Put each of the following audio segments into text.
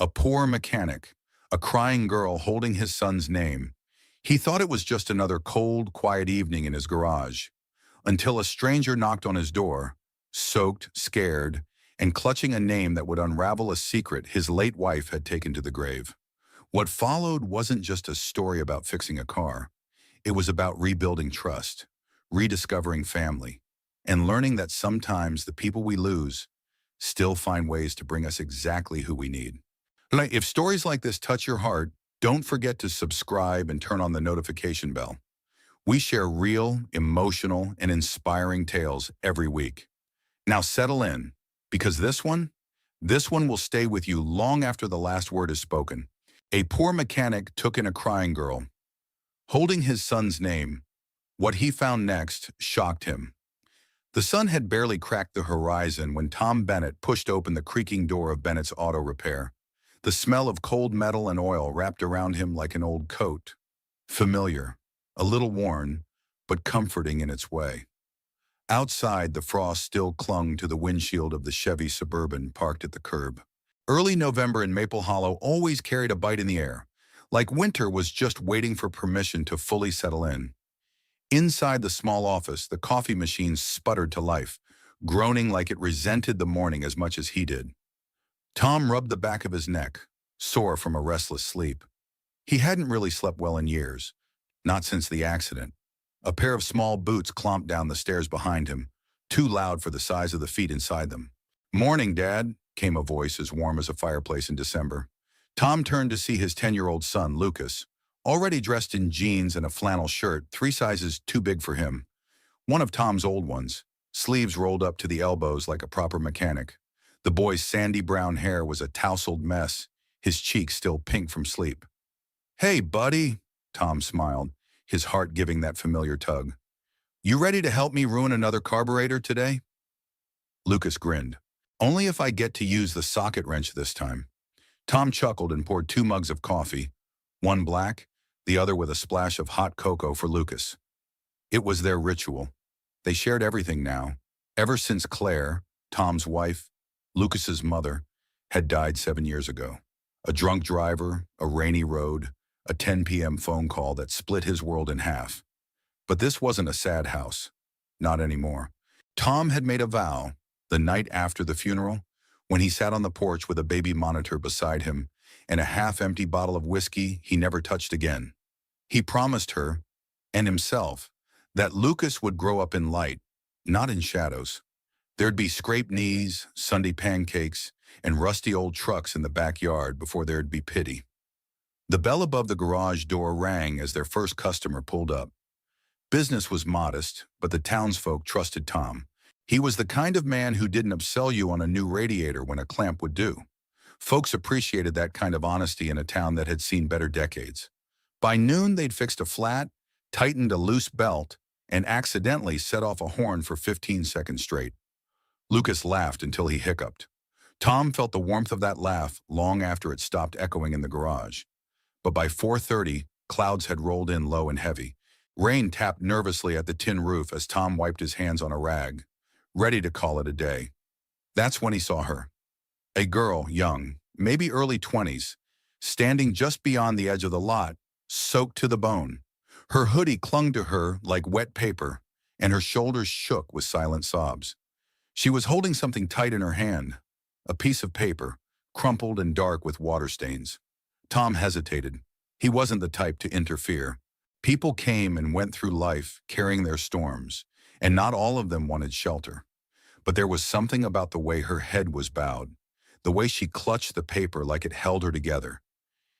A poor mechanic, a crying girl holding his son's name. He thought it was just another cold, quiet evening in his garage, until a stranger knocked on his door, soaked, scared, and clutching a name that would unravel a secret his late wife had taken to the grave. What followed wasn't just a story about fixing a car. It was about rebuilding trust, rediscovering family, and learning that sometimes the people we lose still find ways to bring us exactly who we need. If stories like this touch your heart, don't forget to subscribe and turn on the notification bell. We share real, emotional, and inspiring tales every week. Now settle in, because this one will stay with you long after the last word is spoken. A poor mechanic took in a crying girl. Holding his son's name, what he found next shocked him. The sun had barely cracked the horizon when Tom Bennett pushed open the creaking door of Bennett's Auto Repair. The smell of cold metal and oil wrapped around him like an old coat. Familiar, a little worn, but comforting in its way. Outside, the frost still clung to the windshield of the Chevy Suburban parked at the curb. Early November in Maple Hollow always carried a bite in the air, like winter was just waiting for permission to fully settle in. Inside the small office, the coffee machine sputtered to life, groaning like it resented the morning as much as he did. Tom rubbed the back of his neck, sore from a restless sleep. He hadn't really slept well in years, not since the accident. A pair of small boots clomped down the stairs behind him, too loud for the size of the feet inside them. "Morning, Dad," came a voice as warm as a fireplace in December. Tom turned to see his 10-year-old son, Lucas, already dressed in jeans and a flannel shirt 3 sizes too big for him. One of Tom's old ones, sleeves rolled up to the elbows like a proper mechanic. The boy's sandy brown hair was a tousled mess, his cheeks still pink from sleep. "Hey, buddy," Tom smiled, his heart giving that familiar tug. "You ready to help me ruin another carburetor today?" Lucas grinned. "Only if I get to use the socket wrench this time." Tom chuckled and poured 2 mugs of coffee, one black, the other with a splash of hot cocoa for Lucas. It was their ritual. They shared everything now, ever since Claire, Tom's wife, Lucas's mother, had died 7 years ago. A drunk driver, a rainy road, a 10 p.m. phone call that split his world in half. But this wasn't a sad house. Not anymore. Tom had made a vow, the night after the funeral, when he sat on the porch with a baby monitor beside him and a half-empty bottle of whiskey he never touched again. He promised her, and himself, that Lucas would grow up in light, not in shadows. There'd be scraped knees, Sunday pancakes, and rusty old trucks in the backyard before there'd be pity. The bell above the garage door rang as their first customer pulled up. Business was modest, but the townsfolk trusted Tom. He was the kind of man who didn't upsell you on a new radiator when a clamp would do. Folks appreciated that kind of honesty in a town that had seen better decades. By noon, they'd fixed a flat, tightened a loose belt, and accidentally set off a horn for 15 seconds straight. Lucas laughed until he hiccuped. Tom felt the warmth of that laugh long after it stopped echoing in the garage. But by 4:30, clouds had rolled in low and heavy. Rain tapped nervously at the tin roof as Tom wiped his hands on a rag, ready to call it a day. That's when he saw her. A girl, young, maybe early 20s, standing just beyond the edge of the lot, soaked to the bone. Her hoodie clung to her like wet paper, and her shoulders shook with silent sobs. She was holding something tight in her hand, a piece of paper, crumpled and dark with water stains. Tom hesitated. He wasn't the type to interfere. People came and went through life carrying their storms, and not all of them wanted shelter. But there was something about the way her head was bowed, the way she clutched the paper like it held her together.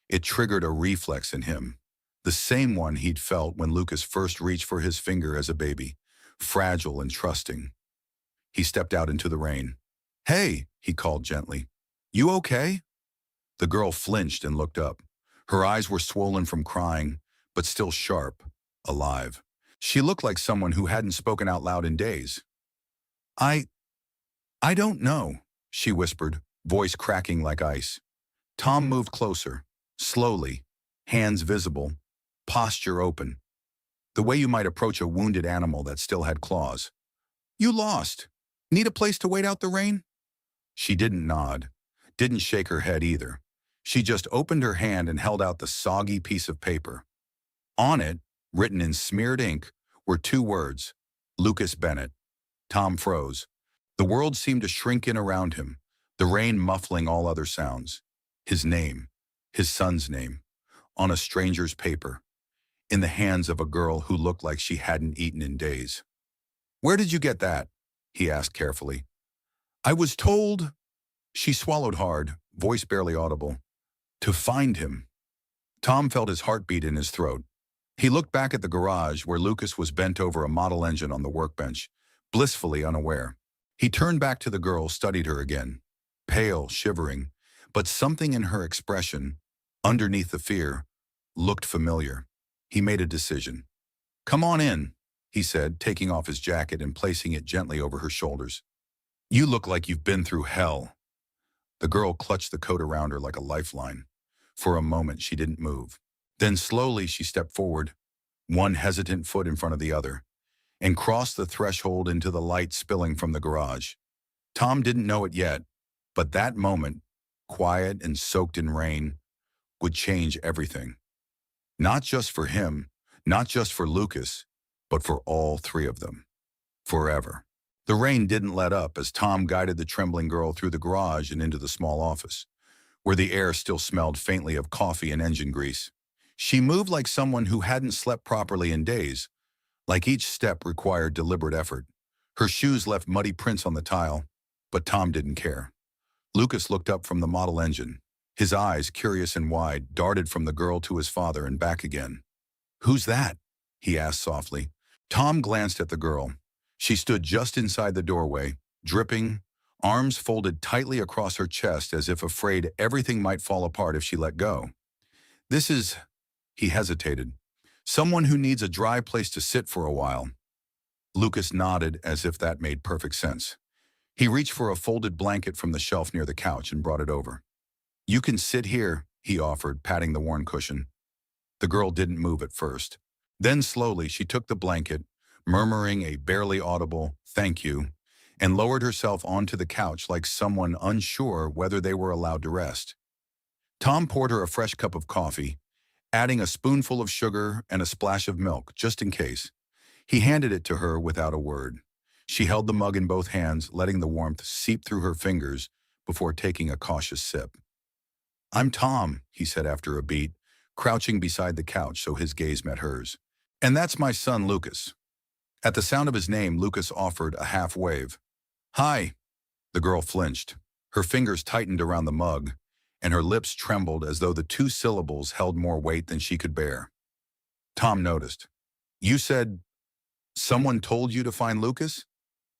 It triggered a reflex in him, the same one he'd felt when Lucas first reached for his finger as a baby, fragile and trusting. He stepped out into the rain. "Hey," he called gently. "You okay?" The girl flinched and looked up. Her eyes were swollen from crying, but still sharp, alive. She looked like someone who hadn't spoken out loud in days. I don't know," she whispered, voice cracking like ice. Tom moved closer, slowly, hands visible, posture open, the way you might approach a wounded animal that still had claws. "You lost. Need a place to wait out the rain?" She didn't nod, didn't shake her head either. She just opened her hand and held out the soggy piece of paper. On it, written in smeared ink, were two words, Lucas Bennett. Tom froze. The world seemed to shrink in around him, the rain muffling all other sounds. His name, his son's name, on a stranger's paper, in the hands of a girl who looked like she hadn't eaten in days. "Where did you get that?" he asked carefully. "I was told," she swallowed hard, voice barely audible, "to find him." Tom felt his heartbeat in his throat. He looked back at the garage where Lucas was bent over a model engine on the workbench, blissfully unaware. He turned back to the girl, studied her again. Pale, shivering, but something in her expression, underneath the fear, looked familiar. He made a decision. "Come on in," he said, taking off his jacket and placing it gently over her shoulders. "You look like you've been through hell." The girl clutched the coat around her like a lifeline. For a moment, she didn't move. Then slowly she stepped forward, one hesitant foot in front of the other, and crossed the threshold into the light spilling from the garage. Tom didn't know it yet, but that moment, quiet and soaked in rain, would change everything. Not just for him, not just for Lucas, but for all three of them. Forever. The rain didn't let up as Tom guided the trembling girl through the garage and into the small office, where the air still smelled faintly of coffee and engine grease. She moved like someone who hadn't slept properly in days, like each step required deliberate effort. Her shoes left muddy prints on the tile, but Tom didn't care. Lucas looked up from the model engine. His eyes, curious and wide, darted from the girl to his father and back again. "Who's that?" he asked softly. Tom glanced at the girl. She stood just inside the doorway, dripping, arms folded tightly across her chest as if afraid everything might fall apart if she let go. "This is," he hesitated, "someone who needs a dry place to sit for a while." Lucas nodded as if that made perfect sense. He reached for a folded blanket from the shelf near the couch and brought it over. "You can sit here," he offered, patting the worn cushion. The girl didn't move at first. Then slowly she took the blanket, murmuring a barely audible "thank you," and lowered herself onto the couch like someone unsure whether they were allowed to rest. Tom poured her a fresh cup of coffee, adding a spoonful of sugar and a splash of milk, just in case. He handed it to her without a word. She held the mug in both hands, letting the warmth seep through her fingers before taking a cautious sip. "I'm Tom," he said after a beat, crouching beside the couch so his gaze met hers. "And that's my son, Lucas." At the sound of his name, Lucas offered a half wave. "Hi." The girl flinched. Her fingers tightened around the mug, and her lips trembled as though the two syllables held more weight than she could bear. Tom noticed. "You said someone told you to find Lucas?"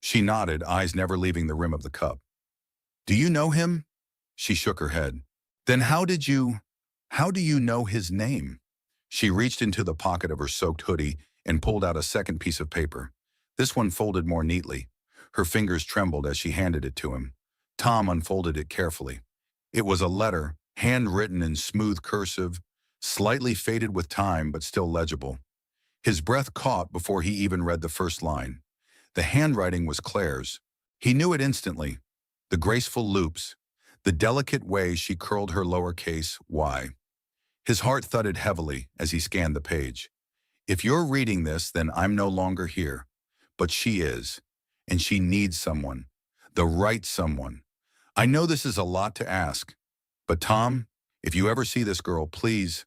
She nodded, eyes never leaving the rim of the cup. "Do you know him?" She shook her head. "Then how do you know his name?" She reached into the pocket of her soaked hoodie and pulled out a second piece of paper. This one folded more neatly. Her fingers trembled as she handed it to him. Tom unfolded it carefully. It was a letter, handwritten in smooth cursive, slightly faded with time but still legible. His breath caught before he even read the first line. The handwriting was Claire's. He knew it instantly. The graceful loops, the delicate way she curled her lowercase y. His heart thudded heavily as he scanned the page. If you're reading this, then I'm no longer here. But she is. And she needs someone. The right someone. I know this is a lot to ask. But Tom, if you ever see this girl, please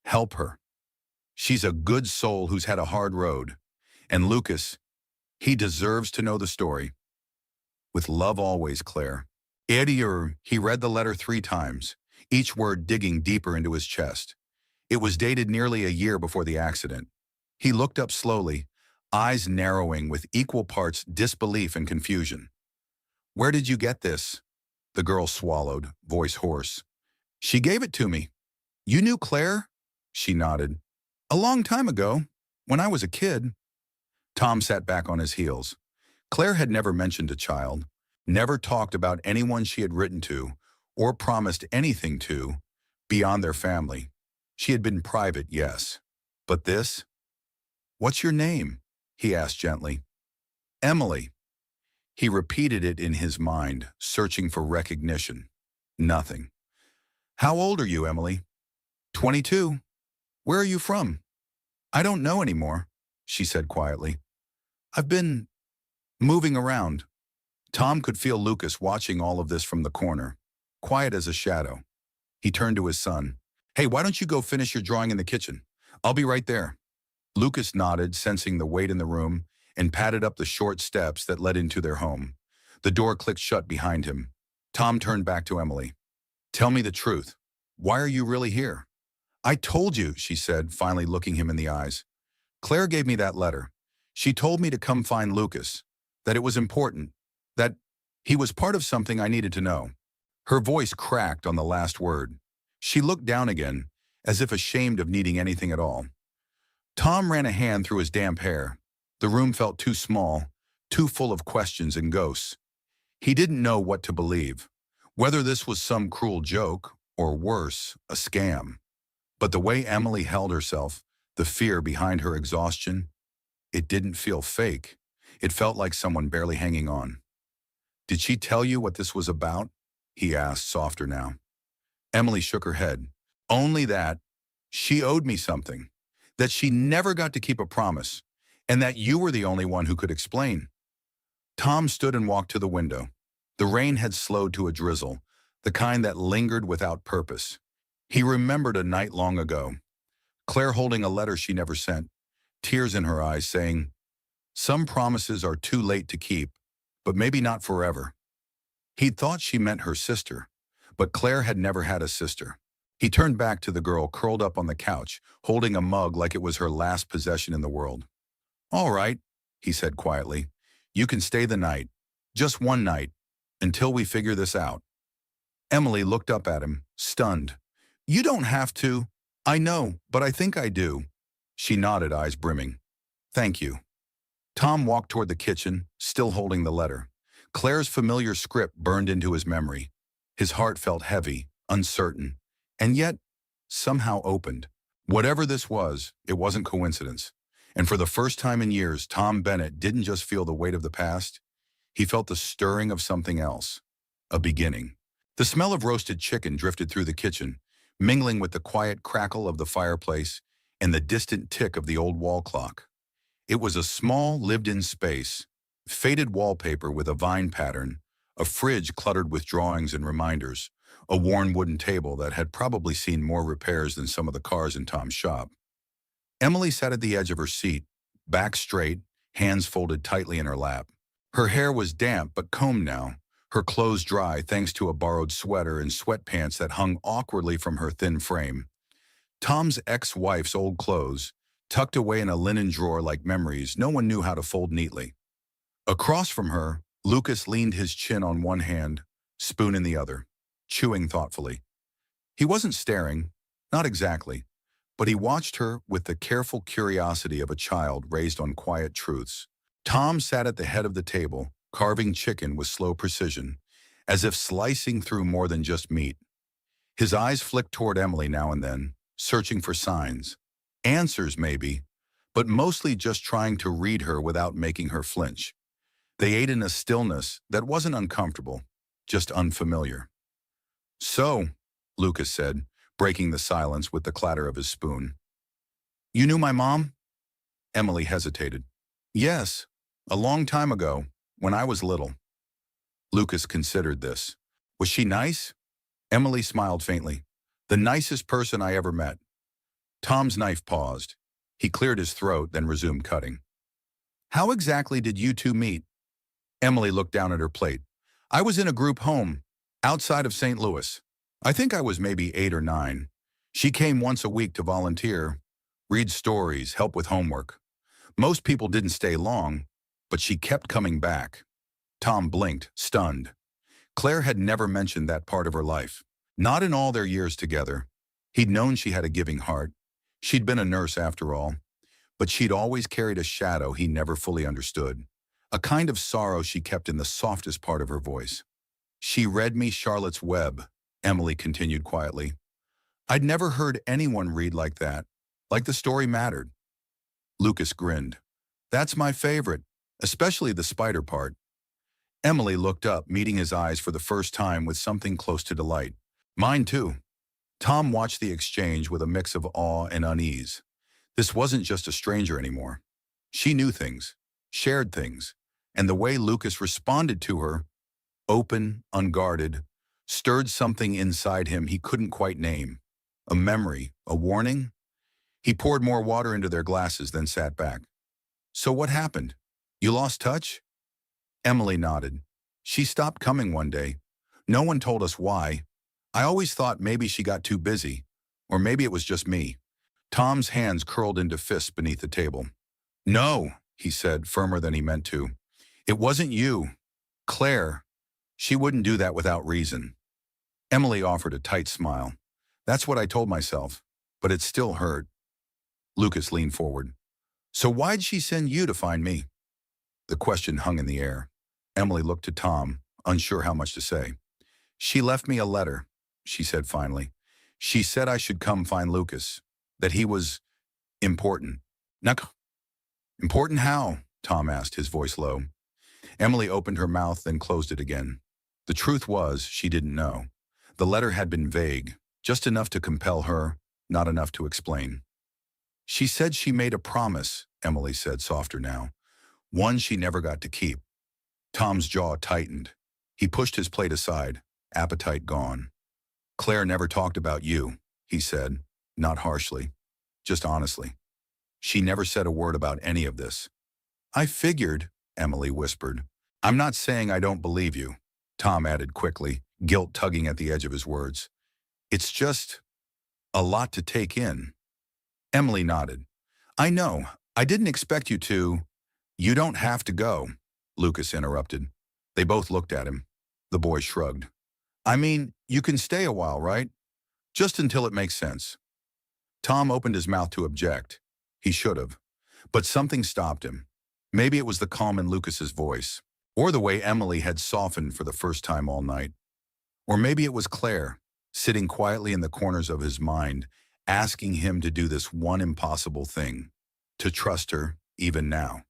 help her. She's a good soul who's had a hard road. And Lucas, he deserves to know the story. With love always, Claire. He read the letter 3 times, each word digging deeper into his chest. It was dated nearly a year before the accident. He looked up slowly, eyes narrowing with equal parts disbelief and confusion. "Where did you get this?" The girl swallowed, voice hoarse. "She gave it to me." "You knew Claire?" She nodded. "A long time ago, when I was a kid." Tom sat back on his heels. Claire had never mentioned a child, never talked about anyone she had written to, or promised anything to, beyond their family. She had been private, yes. But this? "What's your name?" he asked gently. "Emily." He repeated it in his mind, searching for recognition. Nothing. How old are you, Emily? 22. Where are you from? I don't know anymore, she said quietly. I've been moving around. Tom could feel Lucas watching all of this from the corner, quiet as a shadow. He turned to his son. Hey, why don't you go finish your drawing in the kitchen? I'll be right there. Lucas nodded, sensing the weight in the room, and padded up the short steps that led into their home. The door clicked shut behind him. Tom turned back to Emily. Tell me the truth. Why are you really here? I told you, she said, finally looking him in the eyes. Claire gave me that letter. She told me to come find Lucas, that it was important, that he was part of something I needed to know. Her voice cracked on the last word. She looked down again, as if ashamed of needing anything at all. Tom ran a hand through his damp hair. The room felt too small, too full of questions and ghosts. He didn't know what to believe, whether this was some cruel joke, or worse, a scam. But the way Emily held herself, the fear behind her exhaustion, it didn't feel fake. It felt like someone barely hanging on. Did she tell you what this was about? He asked, softer now. Emily shook her head. Only that she owed me something, that she never got to keep a promise, and that you were the only one who could explain. Tom stood and walked to the window. The rain had slowed to a drizzle, the kind that lingered without purpose. He remembered a night long ago, Claire holding a letter she never sent, tears in her eyes, saying, "Some promises are too late to keep, but maybe not forever." He'd thought she meant her sister, but Claire had never had a sister. He turned back to the girl curled up on the couch, holding a mug like it was her last possession in the world. "All right," he said quietly. "You can stay the night. Just one night, until we figure this out." Emily looked up at him, stunned. "You don't have to." "I know, but I think I do." She nodded, eyes brimming. "Thank you." Tom walked toward the kitchen, still holding the letter. Claire's familiar script burned into his memory. His heart felt heavy, uncertain, and yet somehow opened. Whatever this was, it wasn't coincidence. And for the first time in years, Tom Bennett didn't just feel the weight of the past. He felt the stirring of something else. A beginning. The smell of roasted chicken drifted through the kitchen, mingling with the quiet crackle of the fireplace and the distant tick of the old wall clock. It was a small, lived-in space, faded wallpaper with a vine pattern, a fridge cluttered with drawings and reminders, a worn wooden table that had probably seen more repairs than some of the cars in Tom's shop. Emily sat at the edge of her seat, back straight, hands folded tightly in her lap. Her hair was damp but combed now, her clothes dry thanks to a borrowed sweater and sweatpants that hung awkwardly from her thin frame. Tom's ex-wife's old clothes, tucked away in a linen drawer like memories no one knew how to fold neatly. Across from her, Lucas leaned his chin on one hand, spoon in the other, chewing thoughtfully. He wasn't staring, not exactly, but he watched her with the careful curiosity of a child raised on quiet truths. Tom sat at the head of the table, carving chicken with slow precision, as if slicing through more than just meat. His eyes flicked toward Emily now and then, searching for signs. Answers, maybe, but mostly just trying to read her without making her flinch. They ate in a stillness that wasn't uncomfortable, just unfamiliar. "So," Lucas said, breaking the silence with the clatter of his spoon. "You knew my mom?" Emily hesitated. "Yes, a long time ago, when I was little." Lucas considered this. "Was she nice?" Emily smiled faintly. "The nicest person I ever met." Tom's knife paused. He cleared his throat, then resumed cutting. "How exactly did you two meet?" Emily looked down at her plate. "I was in a group home, outside of St. Louis. I think I was maybe 8 or 9. She came once a week to volunteer, read stories, help with homework. Most people didn't stay long, but she kept coming back." Tom blinked, stunned. Claire had never mentioned that part of her life. Not in all their years together. He'd known she had a giving heart. She'd been a nurse after all. But she'd always carried a shadow he never fully understood. A kind of sorrow she kept in the softest part of her voice. "She read me Charlotte's Web," Emily continued quietly. "I'd never heard anyone read like that, like the story mattered." Lucas grinned. "That's my favorite, especially the spider part." Emily looked up, meeting his eyes for the first time with something close to delight. "Mine too." Tom watched the exchange with a mix of awe and unease. This wasn't just a stranger anymore. She knew things, shared things, and the way Lucas responded to her, open, unguarded, stirred something inside him he couldn't quite name. A memory, a warning? He poured more water into their glasses, then sat back. So what happened? You lost touch? Emily nodded. She stopped coming one day. No one told us why. I always thought maybe she got too busy, or maybe it was just me. Tom's hands curled into fists beneath the table. No, he said, firmer than he meant to. It wasn't you. Claire. She wouldn't do that without reason. Emily offered a tight smile. That's what I told myself, but it still hurt. Lucas leaned forward. So why'd she send you to find me? The question hung in the air. Emily looked to Tom, unsure how much to say. She left me a letter, she said finally. She said I should come find Lucas, that he was important. Important how? Tom asked, his voice low. Emily opened her mouth, then closed it again. The truth was, she didn't know. The letter had been vague, just enough to compel her, not enough to explain. She said she made a promise, Emily said, softer now. One she never got to keep. Tom's jaw tightened. He pushed his plate aside, appetite gone. Claire never talked about you, he said, not harshly, just honestly. She never said a word about any of this. I figured, Emily whispered. I'm not saying I don't believe you, Tom added quickly, guilt tugging at the edge of his words. It's just a lot to take in. Emily nodded. I know. I didn't expect you to. You don't have to go, Lucas interrupted. They both looked at him. The boy shrugged. I mean, you can stay a while, right? Just until it makes sense. Tom opened his mouth to object. He should have. But something stopped him. Maybe it was the calm in Lucas's voice, or the way Emily had softened for the first time all night. Or maybe it was Claire, sitting quietly in the corners of his mind, asking him to do this one impossible thing, to trust her even now.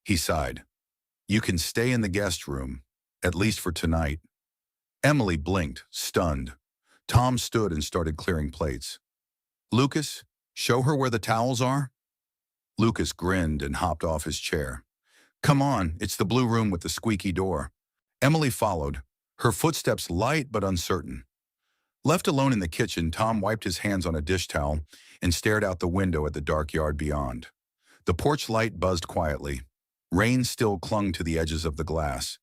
He sighed. You can stay in the guest room, at least for tonight. Emily blinked, stunned. Tom stood and started clearing plates. Lucas, show her where the towels are? Lucas grinned and hopped off his chair. Come on, it's the blue room with the squeaky door. Emily followed, her footsteps light but uncertain. Left alone in the kitchen, Tom wiped his hands on a dish towel and stared out the window at the dark yard beyond. The porch light buzzed quietly. Rain still clung to the edges of the glass,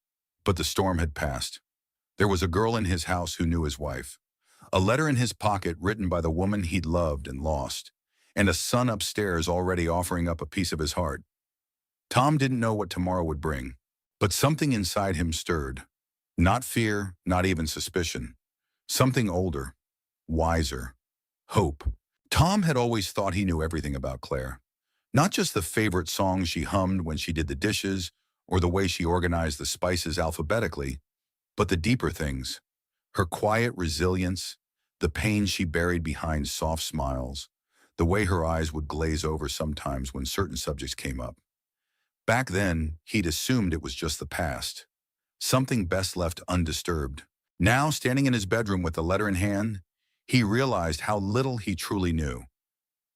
but the storm had passed. There was a girl in his house who knew his wife, a letter in his pocket written by the woman he'd loved and lost, and a son upstairs already offering up a piece of his heart. Tom didn't know what tomorrow would bring, but something inside him stirred. Not fear, not even suspicion. Something older, wiser, hope. Tom had always thought he knew everything about Claire. Not just the favorite songs she hummed when she did the dishes or the way she organized the spices alphabetically, but the deeper things. Her quiet resilience, the pain she buried behind soft smiles, the way her eyes would glaze over sometimes when certain subjects came up. Back then, he'd assumed it was just the past, something best left undisturbed. Now, standing in his bedroom with the letter in hand, he realized how little he truly knew.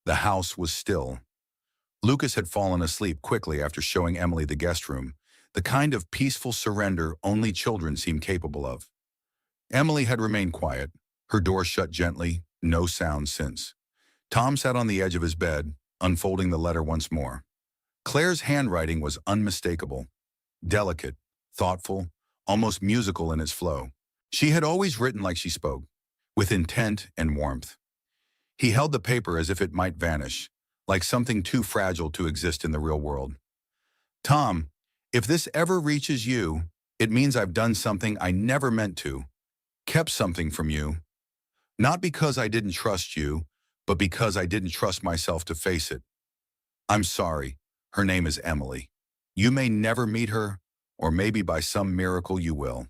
The house was still. Lucas had fallen asleep quickly after showing Emily the guest room, the kind of peaceful surrender only children seem capable of. Emily had remained quiet, her door shut gently, no sound since. Tom sat on the edge of his bed, unfolding the letter once more. Claire's handwriting was unmistakable, delicate, thoughtful, almost musical in its flow. She had always written like she spoke, with intent and warmth. He held the paper as if it might vanish, like something too fragile to exist in the real world. Tom, if this ever reaches you, it means I've done something I never meant to, kept something from you. Not because I didn't trust you, but because I didn't trust myself to face it. I'm sorry. Her name is Emily. You may never meet her, or maybe by some miracle you will.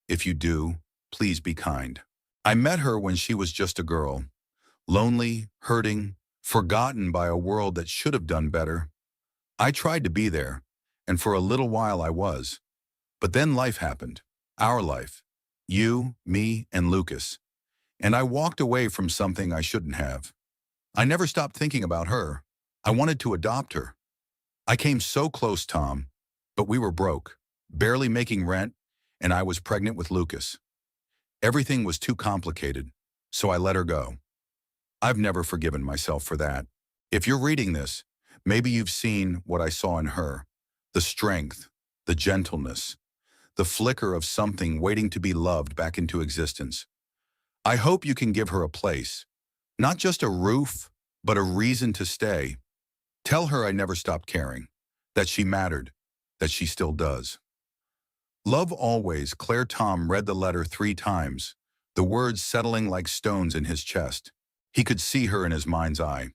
If you do, please be kind. I met her when she was just a girl, lonely, hurting, forgotten by a world that should have done better. I tried to be there, and for a little while I was. But then life happened. Our life. You, me, and Lucas. And I walked away from something I shouldn't have. I never stopped thinking about her. I wanted to adopt her. I came so close, Tom, but we were broke, barely making rent, and I was pregnant with Lucas. Everything was too complicated, so I let her go. I've never forgiven myself for that. If you're reading this, maybe you've seen what I saw in her, the strength, the gentleness, the flicker of something waiting to be loved back into existence. I hope you can give her a place, not just a roof, but a reason to stay. Tell her I never stopped caring, that she mattered, that she still does. Love always, Claire. Tom read the letter 3 times, the words settling like stones in his chest. He could see her in his mind's eye.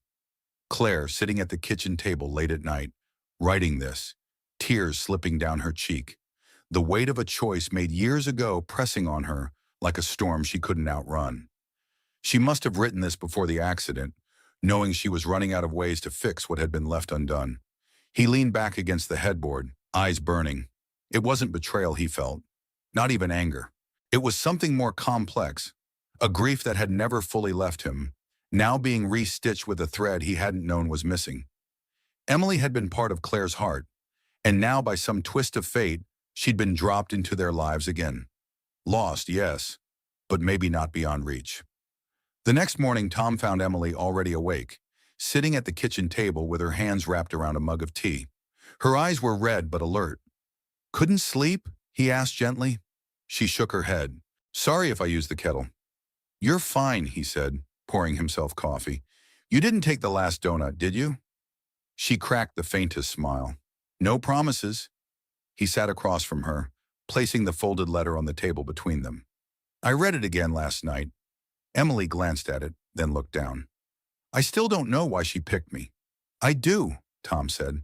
Claire sitting at the kitchen table late at night, writing this, tears slipping down her cheek. The weight of a choice made years ago pressing on her like a storm she couldn't outrun. She must have written this before the accident, knowing she was running out of ways to fix what had been left undone. He leaned back against the headboard, eyes burning. It wasn't betrayal he felt, not even anger. It was something more complex, a grief that had never fully left him, now being re-stitched with a thread he hadn't known was missing. Emily had been part of Claire's heart, and now by some twist of fate, she'd been dropped into their lives again. Lost, yes, but maybe not beyond reach. The next morning, Tom found Emily already awake, sitting at the kitchen table with her hands wrapped around a mug of tea. Her eyes were red but alert. "Couldn't sleep?" he asked gently. She shook her head. "Sorry if I used the kettle." "You're fine," he said, pouring himself coffee. "You didn't take the last donut, did you?" She cracked the faintest smile. "No promises." He sat across from her, placing the folded letter on the table between them. "I read it again last night." Emily glanced at it, then looked down. "I still don't know why she picked me." "I do," Tom said.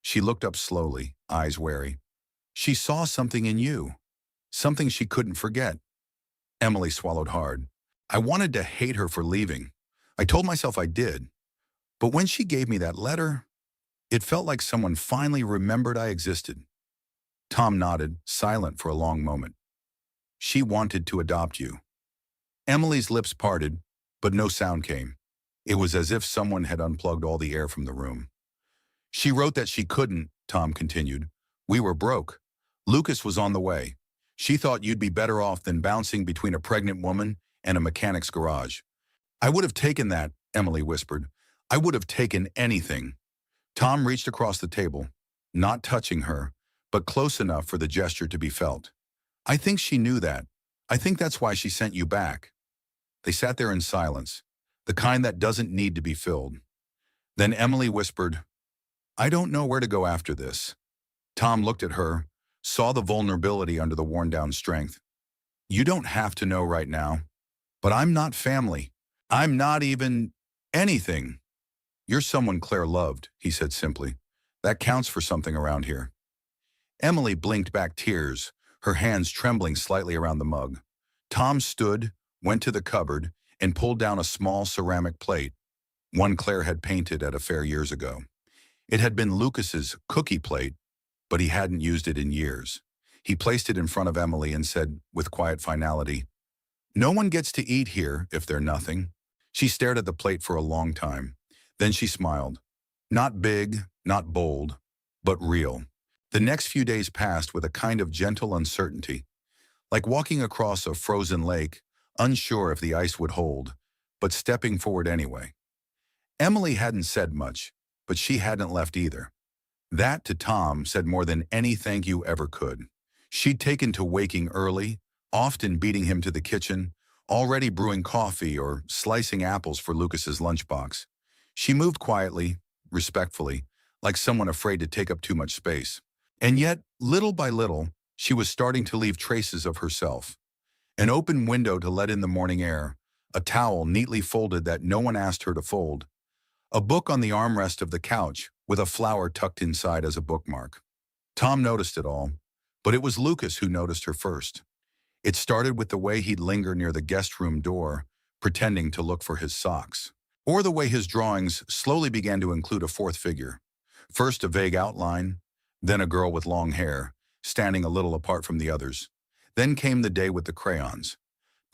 She looked up slowly, eyes wary. "She saw something in you, something she couldn't forget." Emily swallowed hard. "I wanted to hate her for leaving. I told myself I did. But when she gave me that letter, it felt like someone finally remembered I existed." Tom nodded, silent for a long moment. "She wanted to adopt you." Emily's lips parted, but no sound came. It was as if someone had unplugged all the air from the room. "She wrote that she couldn't," Tom continued. "We were broke. Lucas was on the way. She thought you'd be better off than bouncing between a pregnant woman and a mechanic's garage." "I would have taken that," Emily whispered. "I would have taken anything." Tom reached across the table, not touching her, but close enough for the gesture to be felt. "I think she knew that. I think that's why she sent you back." They sat there in silence, the kind that doesn't need to be filled. Then Emily whispered, "I don't know where to go after this." Tom looked at her, saw the vulnerability under the worn-down strength. "You don't have to know right now, but I'm not family. I'm not even anything." "You're someone Claire loved," he said simply. "That counts for something around here." Emily blinked back tears, her hands trembling slightly around the mug. Tom stood, went to the cupboard, and pulled down a small ceramic plate, one Claire had painted at a fair years ago. It had been Lucas's cookie plate, but he hadn't used it in years. He placed it in front of Emily and said, with quiet finality, "No one gets to eat here if they're nothing." She stared at the plate for a long time. Then she smiled. Not big, not bold, but real. The next few days passed with a kind of gentle uncertainty, like walking across a frozen lake, unsure if the ice would hold, but stepping forward anyway. Emily hadn't said much, but she hadn't left either. That, to Tom, said more than any thank you ever could. She'd taken to waking early, often beating him to the kitchen, already brewing coffee or slicing apples for Lucas's lunchbox. She moved quietly, respectfully, like someone afraid to take up too much space. And yet, little by little, she was starting to leave traces of herself. An open window to let in the morning air, a towel neatly folded that no one asked her to fold, a book on the armrest of the couch with a flower tucked inside as a bookmark. Tom noticed it all, but it was Lucas who noticed her first. It started with the way he'd linger near the guest room door, pretending to look for his socks. Or the way his drawings slowly began to include a fourth figure. First a vague outline, then a girl with long hair, standing a little apart from the others. Then came the day with the crayons.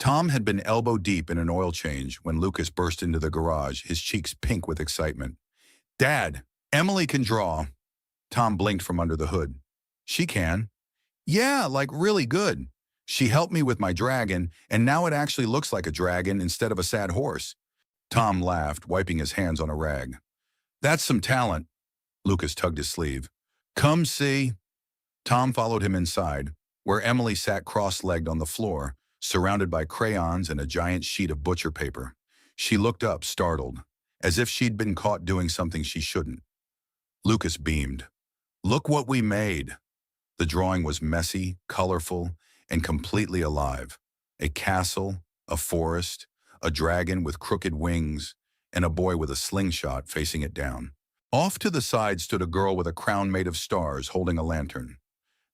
Tom had been elbow deep in an oil change when Lucas burst into the garage, his cheeks pink with excitement. "Dad, Emily can draw." Tom blinked from under the hood. "She can?" "Yeah, like really good. She helped me with my dragon, and now it actually looks like a dragon instead of a sad horse." Tom laughed, wiping his hands on a rag. "That's some talent." Lucas tugged his sleeve. "Come see." Tom followed him inside, where Emily sat cross-legged on the floor, surrounded by crayons and a giant sheet of butcher paper. She looked up, startled, as if she'd been caught doing something she shouldn't. Lucas beamed. "Look what we made." The drawing was messy, colorful, and completely alive. A castle, a forest, a dragon with crooked wings, and a boy with a slingshot facing it down. Off to the side stood a girl with a crown made of stars holding a lantern.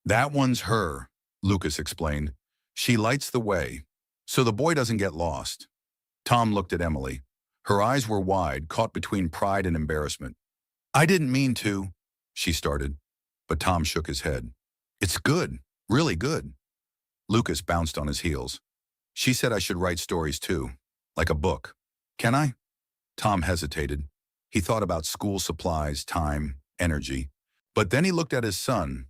"That one's her," Lucas explained. "She lights the way, so the boy doesn't get lost." Tom looked at Emily. Her eyes were wide, caught between pride and embarrassment. "I didn't mean to," she started, but Tom shook his head. "It's good, really good." Lucas bounced on his heels. "She said I should write stories too, like a book. Can I?" Tom hesitated. He thought about school supplies, time, energy. But then he looked at his son,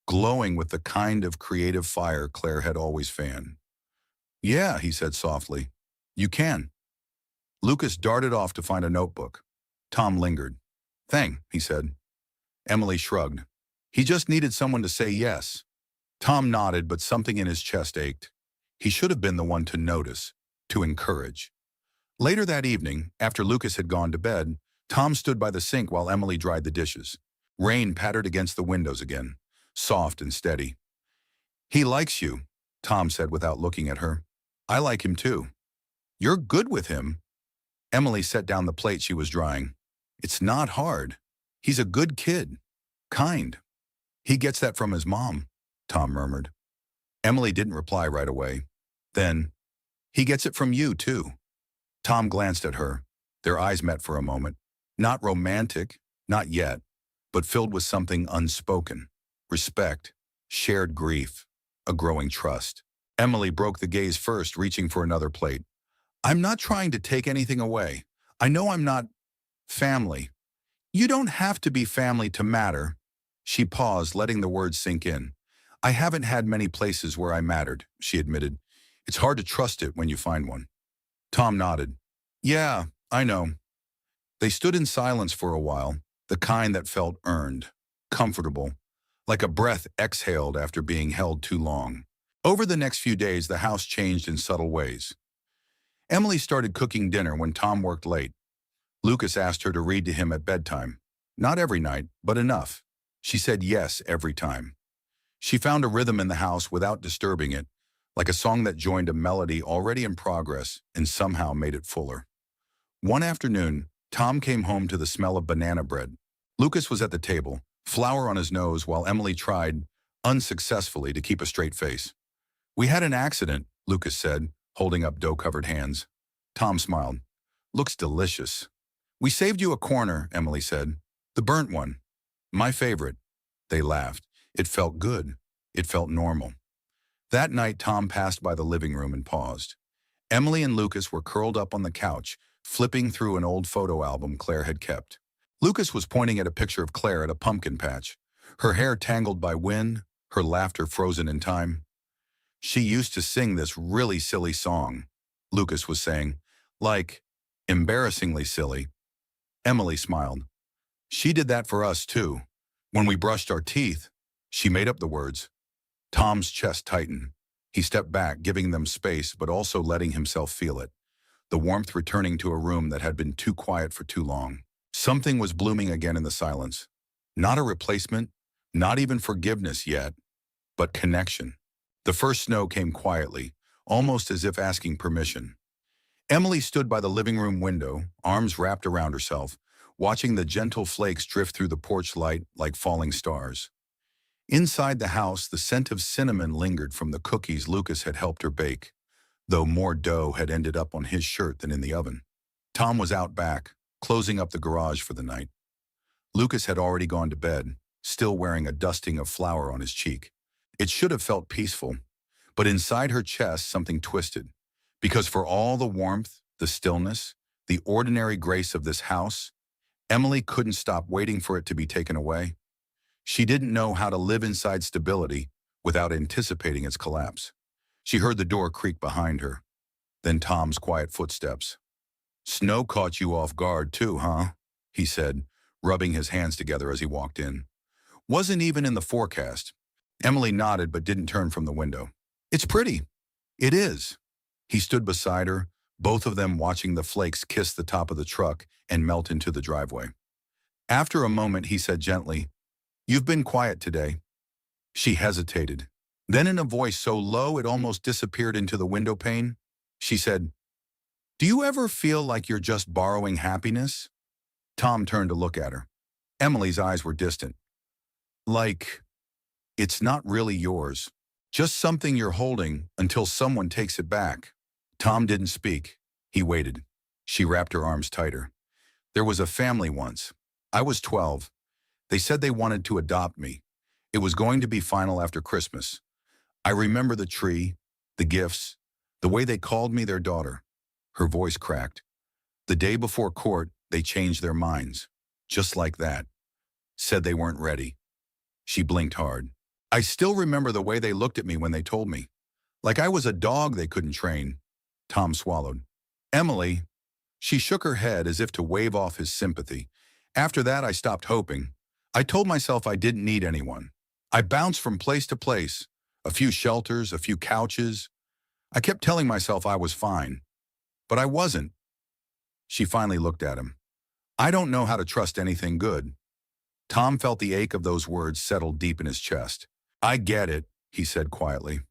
glowing with the kind of creative fire Claire had always fanned. "Yeah," he said softly. "You can." Lucas darted off to find a notebook. Tom lingered. "Thing," he said. Emily shrugged. He just needed someone to say yes. Tom nodded, but something in his chest ached. He should have been the one to notice, to encourage. Later that evening, after Lucas had gone to bed, Tom stood by the sink while Emily dried the dishes. Rain pattered against the windows again, soft and steady. "He likes you," Tom said without looking at her. "I like him too." "You're good with him." Emily set down the plate she was drying. "It's not hard. He's a good kid. Kind." "He gets that from his mom," Tom murmured. Emily didn't reply right away. Then, "He gets it from you too." Tom glanced at her. Their eyes met for a moment. Not romantic, not yet, but filled with something unspoken. Respect, shared grief, a growing trust. Emily broke the gaze first, reaching for another plate. "I'm not trying to take anything away. I know I'm not family. You don't have to be family to matter." She paused, letting the words sink in. "I haven't had many places where I mattered," she admitted. "It's hard to trust it when you find one." Tom nodded. "Yeah, I know." They stood in silence for a while, the kind that felt earned, comfortable, like a breath exhaled after being held too long. Over the next few days, the house changed in subtle ways. Emily started cooking dinner when Tom worked late. Lucas asked her to read to him at bedtime. Not every night, but enough. She said yes every time. She found a rhythm in the house without disturbing it, like a song that joined a melody already in progress and somehow made it fuller. One afternoon, Tom came home to the smell of banana bread. Lucas was at the table, flour on his nose, while Emily tried, unsuccessfully, to keep a straight face. "We had an accident," Lucas said, holding up dough-covered hands. Tom smiled. "Looks delicious." "We saved you a corner," Emily said. "The burnt one. My favorite." They laughed. It felt good. It felt normal. That night, Tom passed by the living room and paused. Emily and Lucas were curled up on the couch, flipping through an old photo album Claire had kept. Lucas was pointing at a picture of Claire at a pumpkin patch, her hair tangled by wind, her laughter frozen in time. "She used to sing this really silly song," Lucas was saying. "Like, embarrassingly silly." Emily smiled. "She did that for us, too. When we brushed our teeth, she made up the words." Tom's chest tightened. He stepped back, giving them space, but also letting himself feel it, the warmth returning to a room that had been too quiet for too long. Something was blooming again in the silence. Not a replacement, not even forgiveness yet, but connection. The first snow came quietly, almost as if asking permission. Emily stood by the living room window, arms wrapped around herself, watching the gentle flakes drift through the porch light like falling stars. Inside the house, the scent of cinnamon lingered from the cookies Lucas had helped her bake, though more dough had ended up on his shirt than in the oven. Tom was out back, closing up the garage for the night. Lucas had already gone to bed, still wearing a dusting of flour on his cheek. It should have felt peaceful, but inside her chest something twisted. Because for all the warmth, the stillness, the ordinary grace of this house, Emily couldn't stop waiting for it to be taken away. She didn't know how to live inside stability without anticipating its collapse. She heard the door creak behind her, then Tom's quiet footsteps. "Snow caught you off guard too, huh?" he said, rubbing his hands together as he walked in. "Wasn't even in the forecast." Emily nodded but didn't turn from the window. "It's pretty." "It is." He stood beside her, both of them watching the flakes kiss the top of the truck and melt into the driveway. After a moment, he said gently, "You've been quiet today." She hesitated. Then in a voice so low it almost disappeared into the window pane, she said, "Do you ever feel like you're just borrowing happiness?" Tom turned to look at her. Emily's eyes were distant. "Like, it's not really yours. Just something you're holding until someone takes it back." Tom didn't speak. He waited. She wrapped her arms tighter. "There was a family once. I was 12. They said they wanted to adopt me. It was going to be final after Christmas. I remember the tree, the gifts, the way they called me their daughter." Her voice cracked. "The day before court, they changed their minds. Just like that. Said they weren't ready." She blinked hard. "I still remember the way they looked at me when they told me. Like I was a dog they couldn't train." Tom swallowed. "Emily." She shook her head as if to wave off his sympathy. "After that, I stopped hoping. I told myself I didn't need anyone. I bounced from place to place. A few shelters, a few couches. I kept telling myself I was fine. But I wasn't." She finally looked at him. "I don't know how to trust anything good." Tom felt the ache of those words settle deep in his chest. "I get it," he said quietly.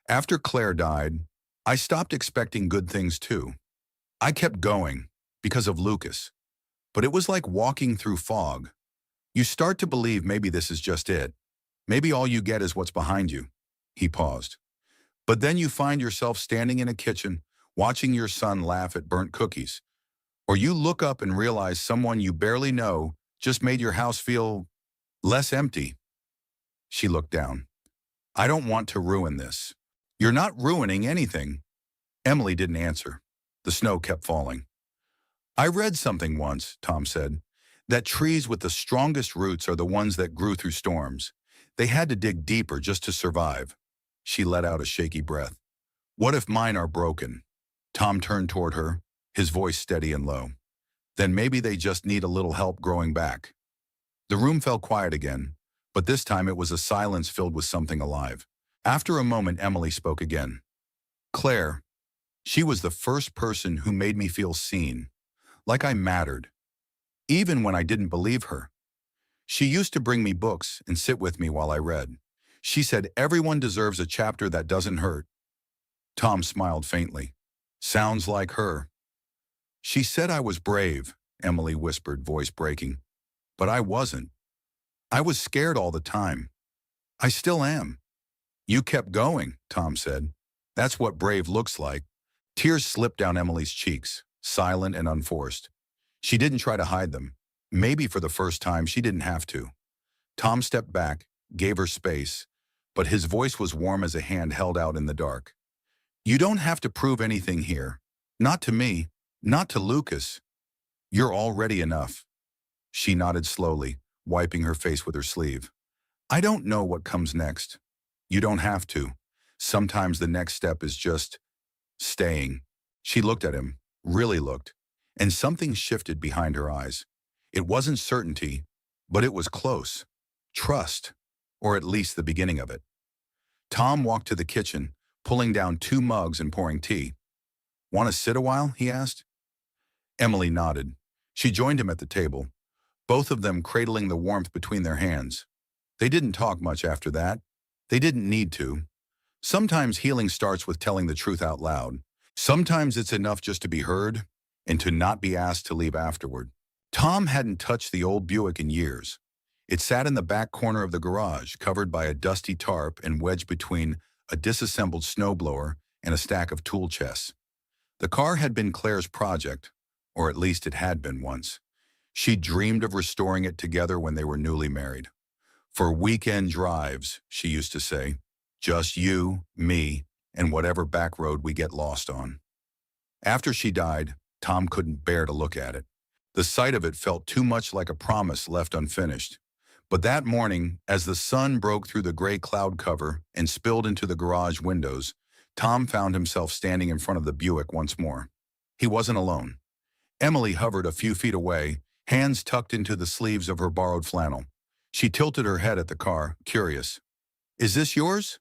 "After Claire died, I stopped expecting good things too. I kept going because of Lucas. But it was like walking through fog. You start to believe maybe this is just it. Maybe all you get is what's behind you." He paused. "But then you find yourself standing in a kitchen, watching your son laugh at burnt cookies. Or you look up and realize someone you barely know just made your house feel less empty." She looked down. "I don't want to ruin this." "You're not ruining anything." Emily didn't answer. The snow kept falling. "I read something once," Tom said, "that trees with the strongest roots are the ones that grew through storms. They had to dig deeper just to survive." She let out a shaky breath. "What if mine are broken?" Tom turned toward her, his voice steady and low. "Then maybe they just need a little help growing back." The room fell quiet again, but this time it was a silence filled with something alive. After a moment, Emily spoke again. "Claire, she was the first person who made me feel seen, like I mattered, even when I didn't believe her. She used to bring me books and sit with me while I read. She said everyone deserves a chapter that doesn't hurt." Tom smiled faintly. "Sounds like her." "She said I was brave," Emily whispered, voice breaking. "But I wasn't. I was scared all the time. I still am." "You kept going," Tom said. "That's what brave looks like." Tears slipped down Emily's cheeks, silent and unforced. She didn't try to hide them. Maybe for the first time she didn't have to. Tom stepped back, gave her space, but his voice was warm as a hand held out in the dark. "You don't have to prove anything here. Not to me, not to Lucas. You're already enough." She nodded slowly, wiping her face with her sleeve. "I don't know what comes next. You don't have to. Sometimes the next step is just staying." She looked at him, really looked, and something shifted behind her eyes. It wasn't certainty, but it was close. Trust, or at least the beginning of it. Tom walked to the kitchen, pulling down 2 mugs and pouring tea. "Want to sit a while?" he asked. Emily nodded. She joined him at the table, both of them cradling the warmth between their hands. They didn't talk much after that. They didn't need to. Sometimes healing starts with telling the truth out loud. Sometimes it's enough just to be heard and to not be asked to leave afterward. Tom hadn't touched the old Buick in years. It sat in the back corner of the garage, covered by a dusty tarp and wedged between a disassembled snowblower and a stack of tool chests. The car had been Claire's project, or at least it had been once. She dreamed of restoring it together when they were newly married. "For weekend drives," she used to say. "Just you, me, and whatever back road we get lost on." After she died, Tom couldn't bear to look at it. The sight of it felt too much like a promise left unfinished. But that morning, as the sun broke through the gray cloud cover and spilled into the garage windows, Tom found himself standing in front of the Buick once more. He wasn't alone. Emily hovered a few feet away, hands tucked into the sleeves of her borrowed flannel. She tilted her head at the car, curious. "Is this yours?"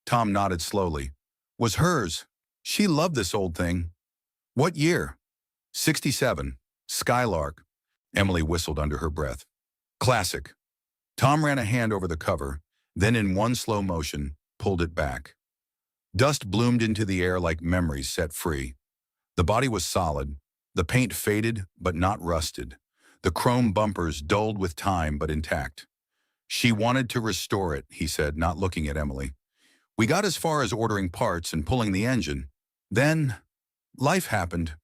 Tom nodded slowly. "Was hers. She loved this old thing." "What year?" "67. Skylark." Emily whistled under her breath. "Classic." Tom ran a hand over the cover, then in one slow motion, pulled it back. Dust bloomed into the air like memories set free. The body was solid, the paint faded but not rusted, the chrome bumpers dulled with time but intact. "She wanted to restore it," he said, not looking at Emily. "We got as far as ordering parts and pulling the engine. Then, life happened."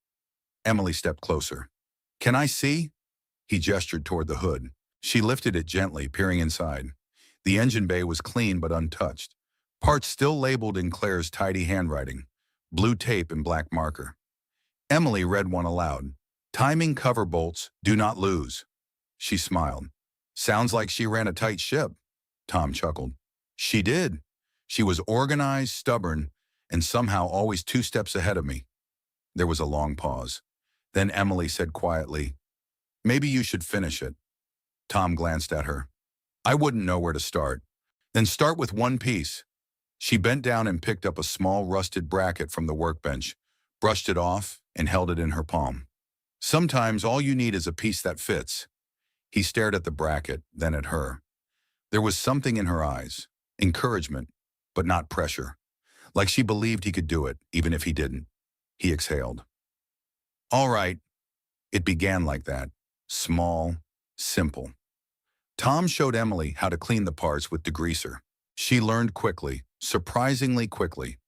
Emily stepped closer. "Can I see?" He gestured toward the hood. She lifted it gently, peering inside. The engine bay was clean but untouched. Parts still labeled in Claire's tidy handwriting, blue tape and black marker. Emily read one aloud. "Timing cover bolts, do not lose." She smiled. "Sounds like she ran a tight ship." Tom chuckled. "She did. She was organized, stubborn, and somehow always 2 steps ahead of me." There was a long pause. Then Emily said quietly, "Maybe you should finish it." Tom glanced at her. "I wouldn't know where to start." "Then start with one piece." She bent down and picked up a small rusted bracket from the workbench, brushed it off, and held it in her palm. "Sometimes all you need is a piece that fits." He stared at the bracket, then at her. There was something in her eyes, encouragement, but not pressure, like she believed he could do it, even if he didn't. He exhaled. "All right." It began like that, small, simple. Tom showed Emily how to clean the parts with degreaser. She learned quickly, surprisingly quickly.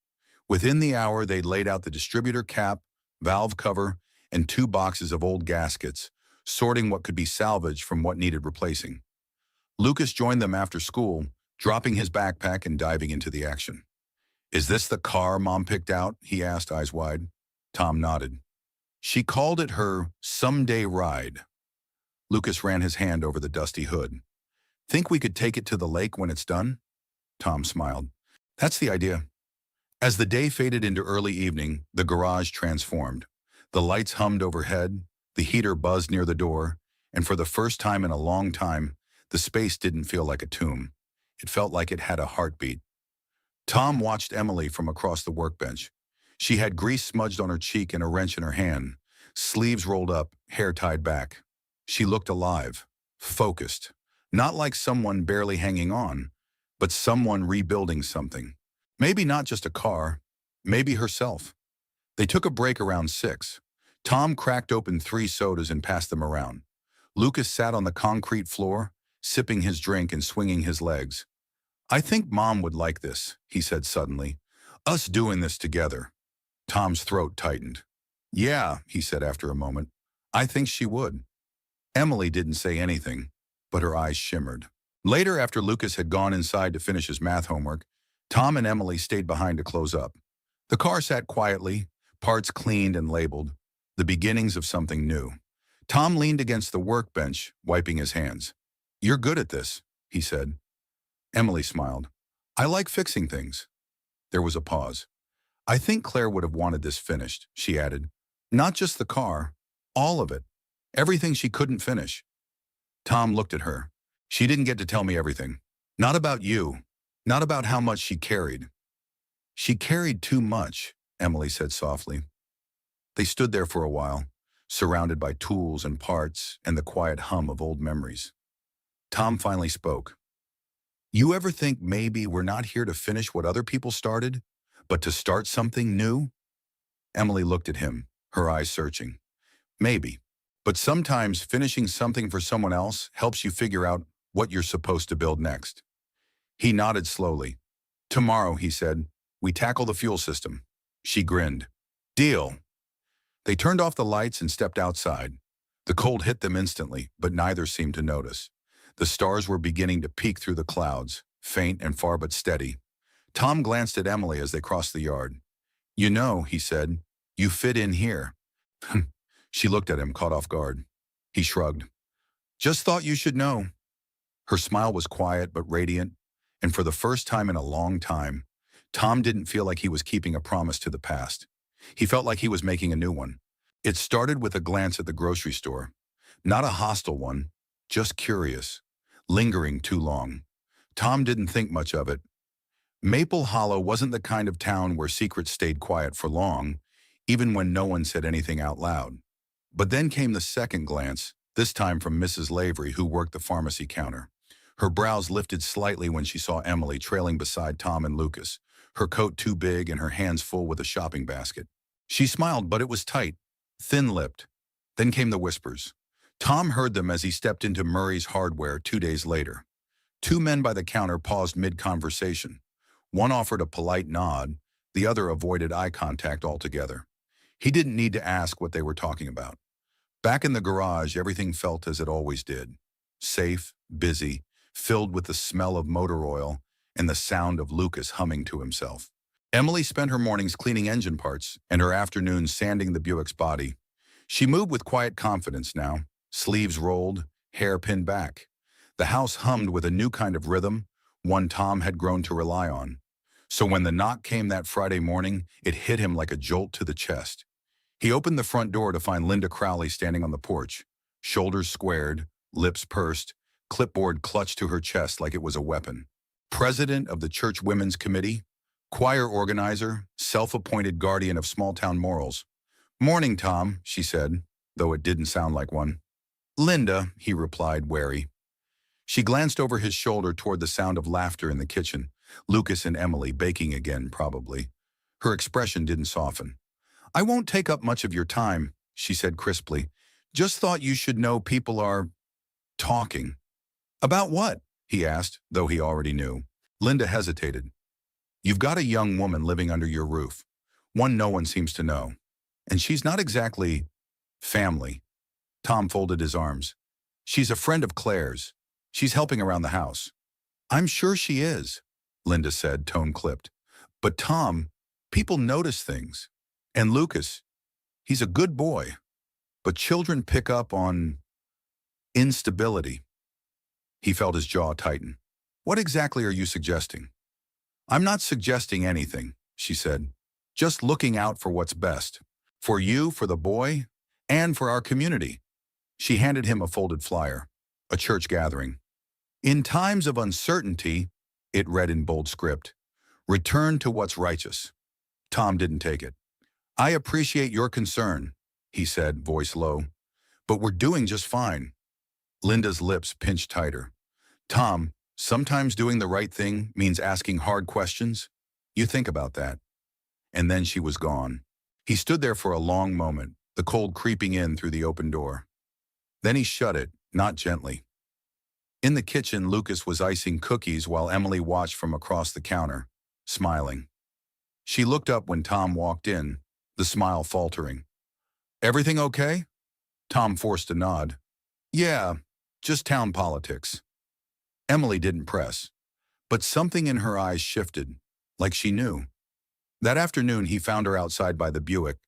Within the hour, they'd laid out the distributor cap, valve cover, and 2 boxes of old gaskets, sorting what could be salvaged from what needed replacing. Lucas joined them after school, dropping his backpack and diving into the action. "Is this the car Mom picked out?" he asked, eyes wide. Tom nodded. "She called it her someday ride." Lucas ran his hand over the dusty hood. "Think we could take it to the lake when it's done?" Tom smiled. "That's the idea." As the day faded into early evening, the garage transformed. The lights hummed overhead, the heater buzzed near the door, and for the first time in a long time, the space didn't feel like a tomb. It felt like it had a heartbeat. Tom watched Emily from across the workbench. She had grease smudged on her cheek and a wrench in her hand, sleeves rolled up, hair tied back. She looked alive, focused, not like someone barely hanging on, but someone rebuilding something. Maybe not just a car, maybe herself. They took a break around 6. Tom cracked open 3 sodas and passed them around. Lucas sat on the concrete floor, sipping his drink and swinging his legs. "I think Mom would like this," he said suddenly. "Us doing this together." Tom's throat tightened. "Yeah," he said after a moment. "I think she would." Emily didn't say anything, but her eyes shimmered. Later, after Lucas had gone inside to finish his math homework, Tom and Emily stayed behind to close up. The car sat quietly, parts cleaned and labeled, the beginnings of something new. Tom leaned against the workbench, wiping his hands. "You're good at this," he said. Emily smiled. "I like fixing things." There was a pause. "I think Claire would have wanted this finished," she added. "Not just the car, all of it. Everything she couldn't finish." Tom looked at her. "She didn't get to tell me everything. Not about you. Not about how much she carried." "She carried too much," Emily said softly. They stood there for a while, surrounded by tools and parts and the quiet hum of old memories. Tom finally spoke. "You ever think maybe we're not here to finish what other people started, but to start something new?" Emily looked at him, her eyes searching. "Maybe. But sometimes finishing something for someone else helps you figure out what you're supposed to build next." He nodded slowly. "Tomorrow," he said, "we tackle the fuel system." She grinned. "Deal." They turned off the lights and stepped outside. The cold hit them instantly, but neither seemed to notice. The stars were beginning to peek through the clouds, faint and far but steady. Tom glanced at Emily as they crossed the yard. "You know," he said, You fit in here." She looked at him, caught off guard. He shrugged. "Just thought you should know." Her smile was quiet but radiant, and for the first time in a long time, Tom didn't feel like he was keeping a promise to the past. He felt like he was making a new one. It started with a glance at the grocery store. Not a hostile one, just curious, lingering too long. Tom didn't think much of it. Maple Hollow wasn't the kind of town where secrets stayed quiet for long, even when no one said anything out loud. But then came the second glance, this time from Mrs. Lavery, who worked the pharmacy counter. Her brows lifted slightly when she saw Emily trailing beside Tom and Lucas, her coat too big and her hands full with a shopping basket. She smiled, but it was tight, thin-lipped. Then came the whispers. Tom heard them as he stepped into Murray's Hardware 2 days later. Two men by the counter paused mid-conversation. One offered a polite nod, the other avoided eye contact altogether. He didn't need to ask what they were talking about. Back in the garage, everything felt as it always did. Safe, busy, filled with the smell of motor oil and the sound of Lucas humming to himself. Emily spent her mornings cleaning engine parts and her afternoons sanding the Buick's body. She moved with quiet confidence now, sleeves rolled, hair pinned back. The house hummed with a new kind of rhythm, one Tom had grown to rely on. So when the knock came that Friday morning, it hit him like a jolt to the chest. He opened the front door to find Linda Crowley standing on the porch, shoulders squared, lips pursed, clipboard clutched to her chest like it was a weapon. President of the Church Women's Committee, choir organizer, self-appointed guardian of small-town morals. "Morning, Tom," she said, though it didn't sound like one. "Linda," he replied, wary. She glanced over his shoulder toward the sound of laughter in the kitchen, Lucas and Emily baking again, probably. Her expression didn't soften. "I won't take up much of your time," she said crisply. "Just thought you should know people are talking." "About what?" he asked, though he already knew. Linda hesitated. "You've got a young woman living under your roof, one no one seems to know. And she's not exactly family." Tom folded his arms. "She's a friend of Claire's. She's helping around the house." "I'm sure she is," Linda said, tone clipped. "But Tom, people notice things. And Lucas, he's a good boy. But children pick up on instability." He felt his jaw tighten. "What exactly are you suggesting?" "I'm not suggesting anything," she said. "Just looking out for what's best. For you, for the boy, and for our community." She handed him a folded flyer. A church gathering. "In times of uncertainty," it read in bold script, "return to what's righteous." Tom didn't take it. "I appreciate your concern," he said, voice low, "but we're doing just fine." Linda's lips pinched tighter. "Tom, sometimes doing the right thing means asking hard questions. You think about that." And then she was gone. He stood there for a long moment, the cold creeping in through the open door. Then he shut it, not gently. In the kitchen, Lucas was icing cookies while Emily watched from across the counter, smiling. She looked up when Tom walked in, the smile faltering. "Everything okay?" Tom forced a nod. "Yeah, just town politics." Emily didn't press, but something in her eyes shifted, like she knew. That afternoon, he found her outside by the Buick,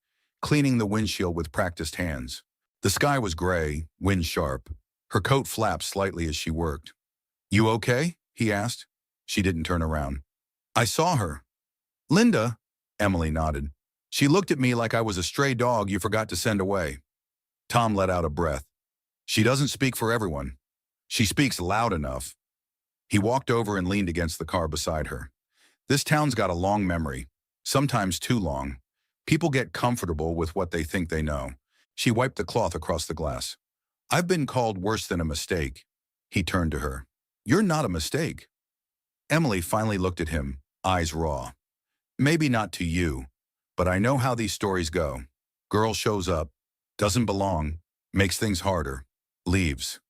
cleaning the windshield with practiced hands. The sky was gray, wind sharp. Her coat flapped slightly as she worked. "You okay?" he asked. She didn't turn around. "I saw her." "Linda?" Emily nodded. "She looked at me like I was a stray dog you forgot to send away." Tom let out a breath. "She doesn't speak for everyone. She speaks loud enough." He walked over and leaned against the car beside her. "This town's got a long memory, sometimes too long. People get comfortable with what they think they know." She wiped the cloth across the glass. "I've been called worse than a mistake." He turned to her. "You're not a mistake." Emily finally looked at him, eyes raw. "Maybe not to you, but I know how these stories go. Girl shows up, doesn't belong, makes things harder, leaves."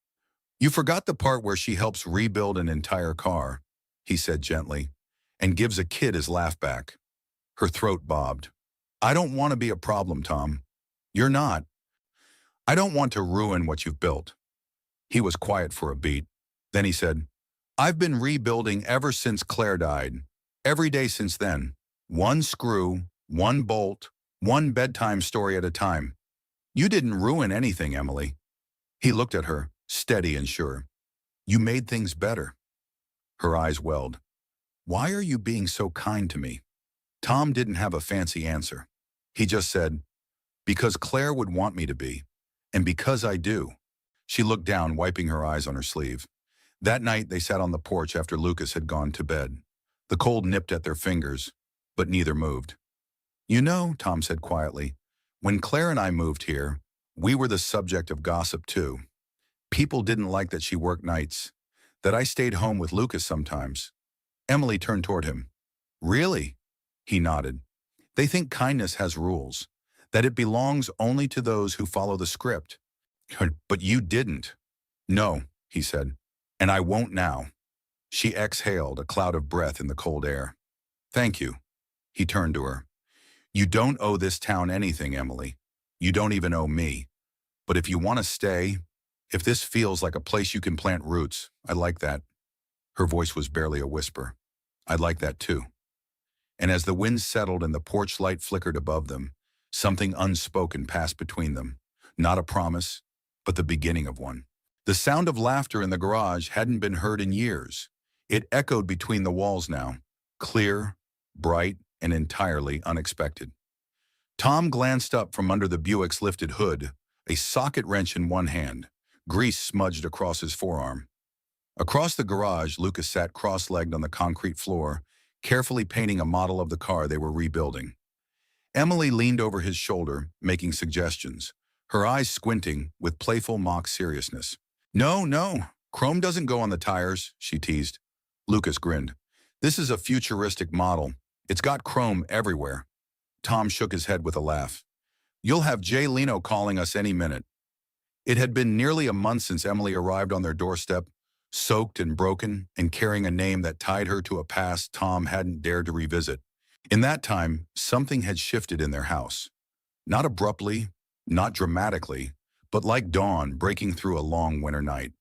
"You forgot the part where she helps rebuild an entire car," he said gently, "and gives a kid his laugh back." Her throat bobbed. "I don't want to be a problem, Tom." "You're not." "I don't want to ruin what you've built." He was quiet for a beat. Then he said, "I've been rebuilding ever since Claire died. Every day since then. One screw, one bolt, One bedtime story at a time. You didn't ruin anything, Emily. He looked at her, steady and sure. You made things better. Her eyes welled. Why are you being so kind to me? Tom didn't have a fancy answer. He just said, because Claire would want me to be. And because I do. She looked down, wiping her eyes on her sleeve. That night, they sat on the porch after Lucas had gone to bed. The cold nipped at their fingers, but neither moved. You know, Tom said quietly, when Claire and I moved here, we were the subject of gossip too. People didn't like that she worked nights, that I stayed home with Lucas sometimes. Emily turned toward him. Really? He nodded. They think kindness has rules, that it belongs only to those who follow the script. But you didn't. No, he said, and I won't now. She exhaled, a cloud of breath in the cold air. Thank you. He turned to her. You don't owe this town anything, Emily. You don't even owe me. But if you want to stay, if this feels like a place you can plant roots, I'd like that. Her voice was barely a whisper. I'd like that too. And as the wind settled and the porch light flickered above them, something unspoken passed between them. Not a promise, but the beginning of one. The sound of laughter in the garage hadn't been heard in years. It echoed between the walls now, clear, bright, and entirely unexpected. Tom glanced up from under the Buick's lifted hood, a socket wrench in one hand, grease smudged across his forearm. Across the garage, Lucas sat cross-legged on the concrete floor, carefully painting a model of the car they were rebuilding. Emily leaned over his shoulder, making suggestions, her eyes squinting with playful mock seriousness. No, chrome doesn't go on the tires, she teased. Lucas grinned. This is a futuristic model. It's got chrome everywhere. Tom shook his head with a laugh. You'll have Jay Leno calling us any minute. It had been nearly a month since Emily arrived on their doorstep, soaked and broken, and carrying a name that tied her to a past Tom hadn't dared to revisit. In that time, something had shifted in their house. Not abruptly, not dramatically, but like dawn breaking through a long winter night.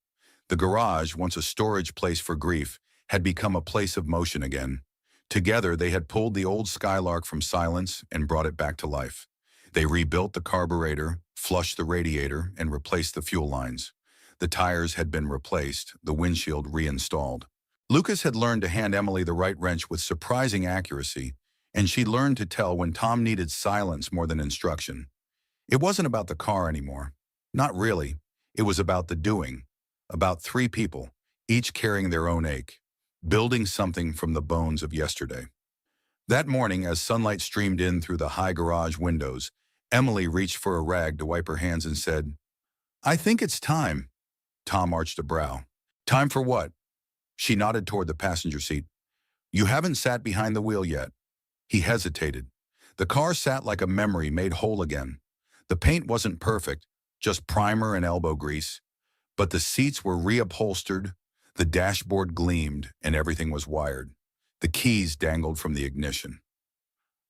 The garage, once a storage place for grief, had become a place of motion again. Together, they had pulled the old Skylark from silence and brought it back to life. They rebuilt the carburetor, flushed the radiator, and replaced the fuel lines. The tires had been replaced, the windshield reinstalled. Lucas had learned to hand Emily the right wrench with surprising accuracy, and she learned to tell when Tom needed silence more than instruction. It wasn't about the car anymore. Not really. It was about the doing. About three people, each carrying their own ache, building something from the bones of yesterday. That morning, as sunlight streamed in through the high garage windows, Emily reached for a rag to wipe her hands and said, I think it's time. Tom arched a brow. Time for what? She nodded toward the passenger seat. You haven't sat behind the wheel yet. He hesitated. The car sat like a memory made whole again. The paint wasn't perfect, just primer and elbow grease. But the seats were reupholstered, the dashboard gleamed, and everything was wired. The keys dangled from the ignition.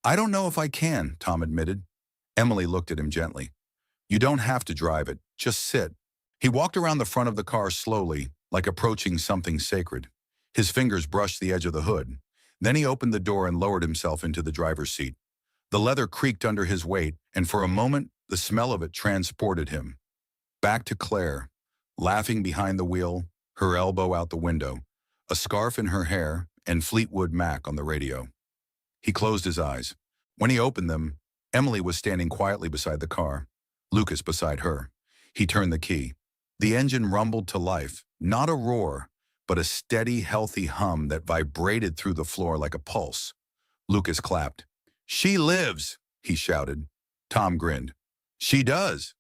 I don't know if I can, Tom admitted. Emily looked at him gently. You don't have to drive it, just sit. He walked around the front of the car slowly, like approaching something sacred. His fingers brushed the edge of the hood. Then he opened the door and lowered himself into the driver's seat. The leather creaked under his weight, and for a moment, the smell of it transported him. Back to Claire, laughing behind the wheel, her elbow out the window, a scarf in her hair, and Fleetwood Mac on the radio. He closed his eyes. When he opened them, Emily was standing quietly beside the car, Lucas beside her. He turned the key. The engine rumbled to life, not a roar, but a steady, healthy hum that vibrated through the floor like a pulse. Lucas clapped. She lives, he shouted. Tom grinned. She does.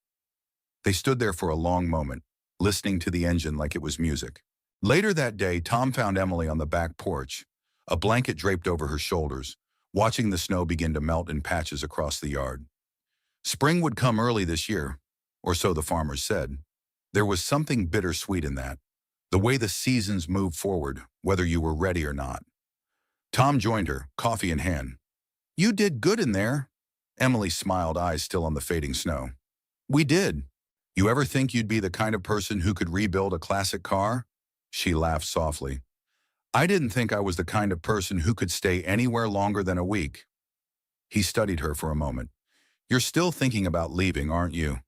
They stood there for a long moment, listening to the engine like it was music. Later that day, Tom found Emily on the back porch, a blanket draped over her shoulders, watching the snow begin to melt in patches across the yard. Spring would come early this year, or so the farmers said. There was something bittersweet in that, the way the seasons moved forward, whether you were ready or not. Tom joined her, coffee in hand. You did good in there. Emily smiled, eyes still on the fading snow. We did. You ever think you'd be the kind of person who could rebuild a classic car? She laughed softly. I didn't think I was the kind of person who could stay anywhere longer than a week. He studied her for a moment. You're still thinking about leaving, aren't you?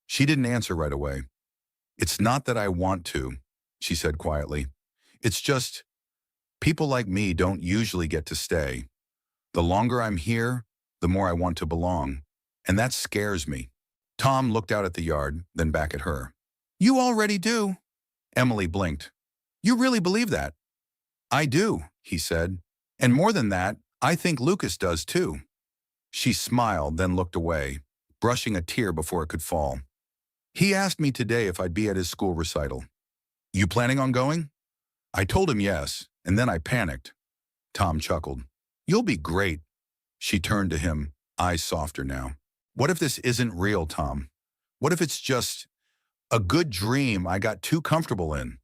She didn't answer right away. It's not that I want to, she said quietly. It's just, people like me don't usually get to stay. The longer I'm here, the more I want to belong. And that scares me. Tom looked out at the yard, then back at her. You already do. Emily blinked. You really believe that? I do, he said. And more than that, I think Lucas does too. She smiled, then looked away, brushing a tear before it could fall. He asked me today if I'd be at his school recital. You planning on going? I told him yes, and then I panicked. Tom chuckled. You'll be great. She turned to him, eyes softer now. What if this isn't real, Tom? What if it's just a good dream I got too comfortable in?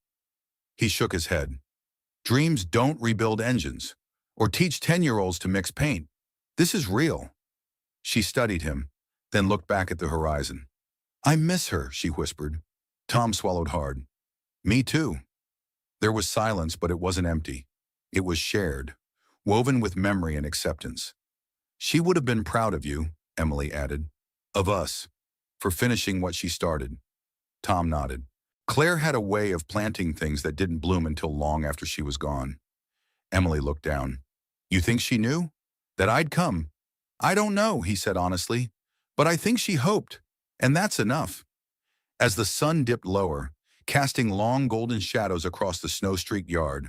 He shook his head. Dreams don't rebuild engines or teach 10-year-olds to mix paint. This is real. She studied him, then looked back at the horizon. I miss her, she whispered. Tom swallowed hard. Me too. There was silence, but it wasn't empty. It was shared, woven with memory and acceptance. She would have been proud of you, Emily added. Of us, for finishing what she started. Tom nodded. Claire had a way of planting things that didn't bloom until long after she was gone. Emily looked down. You think she knew? That I'd come? I don't know, he said honestly, but I think she hoped, and that's enough. As the sun dipped lower, casting long golden shadows across the snow-streaked yard,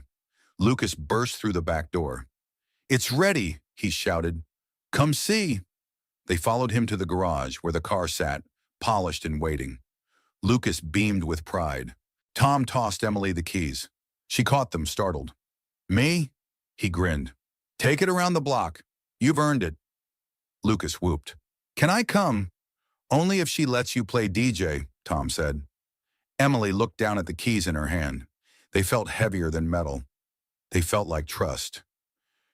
Lucas burst through the back door. It's ready, he shouted. Come see. They followed him to the garage where the car sat, polished and waiting. Lucas beamed with pride. Tom tossed Emily the keys. She caught them, startled. Me? He grinned. Take it around the block. You've earned it. Lucas whooped. Can I come? Only if she lets you play DJ, Tom said. Emily looked down at the keys in her hand. They felt heavier than metal. They felt like trust.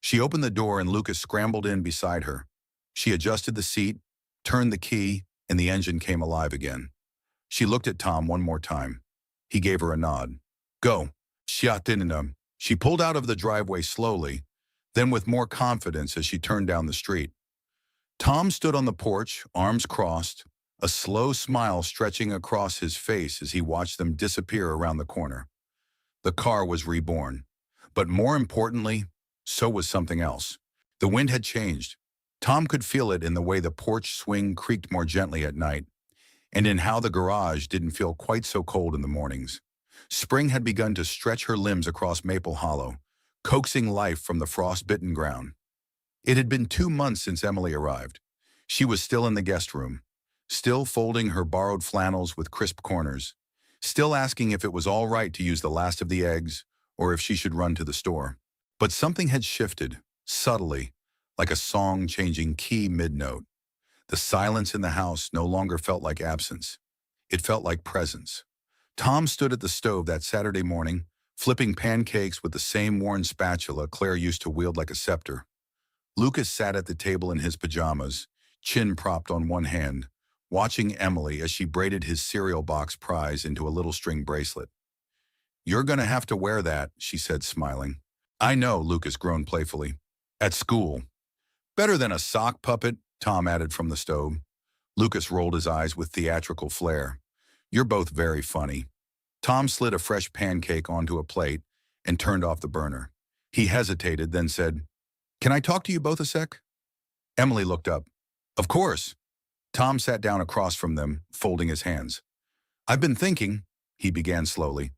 She opened the door and Lucas scrambled in beside her. She adjusted the seat, turned the key, and the engine came alive again. She looked at Tom one more time. He gave her a nod. Go. She pulled out of the driveway slowly, then with more confidence as she turned down the street. Tom stood on the porch, arms crossed, a slow smile stretching across his face as he watched them disappear around the corner. The car was reborn. But more importantly, so was something else. The wind had changed. Tom could feel it in the way the porch swing creaked more gently at night, and in how the garage didn't feel quite so cold in the mornings. Spring had begun to stretch her limbs across Maple Hollow, coaxing life from the frost-bitten ground. It had been 2 months since Emily arrived. She was still in the guest room, still folding her borrowed flannels with crisp corners, still asking if it was all right to use the last of the eggs or if she should run to the store. But something had shifted, subtly, like a song changing key mid-note. The silence in the house no longer felt like absence. It felt like presence. Tom stood at the stove that Saturday morning, flipping pancakes with the same worn spatula Claire used to wield like a scepter. Lucas sat at the table in his pajamas, chin propped on one hand, watching Emily as she braided his cereal box prize into a little string bracelet. You're gonna have to wear that, she said, smiling. I know, Lucas groaned playfully. At school. Better than a sock puppet, Tom added from the stove. Lucas rolled his eyes with theatrical flair. You're both very funny. Tom slid a fresh pancake onto a plate and turned off the burner. He hesitated, then said, Can I talk to you both a sec? Emily looked up. Of course. Tom sat down across from them, folding his hands. I've been thinking, he began slowly.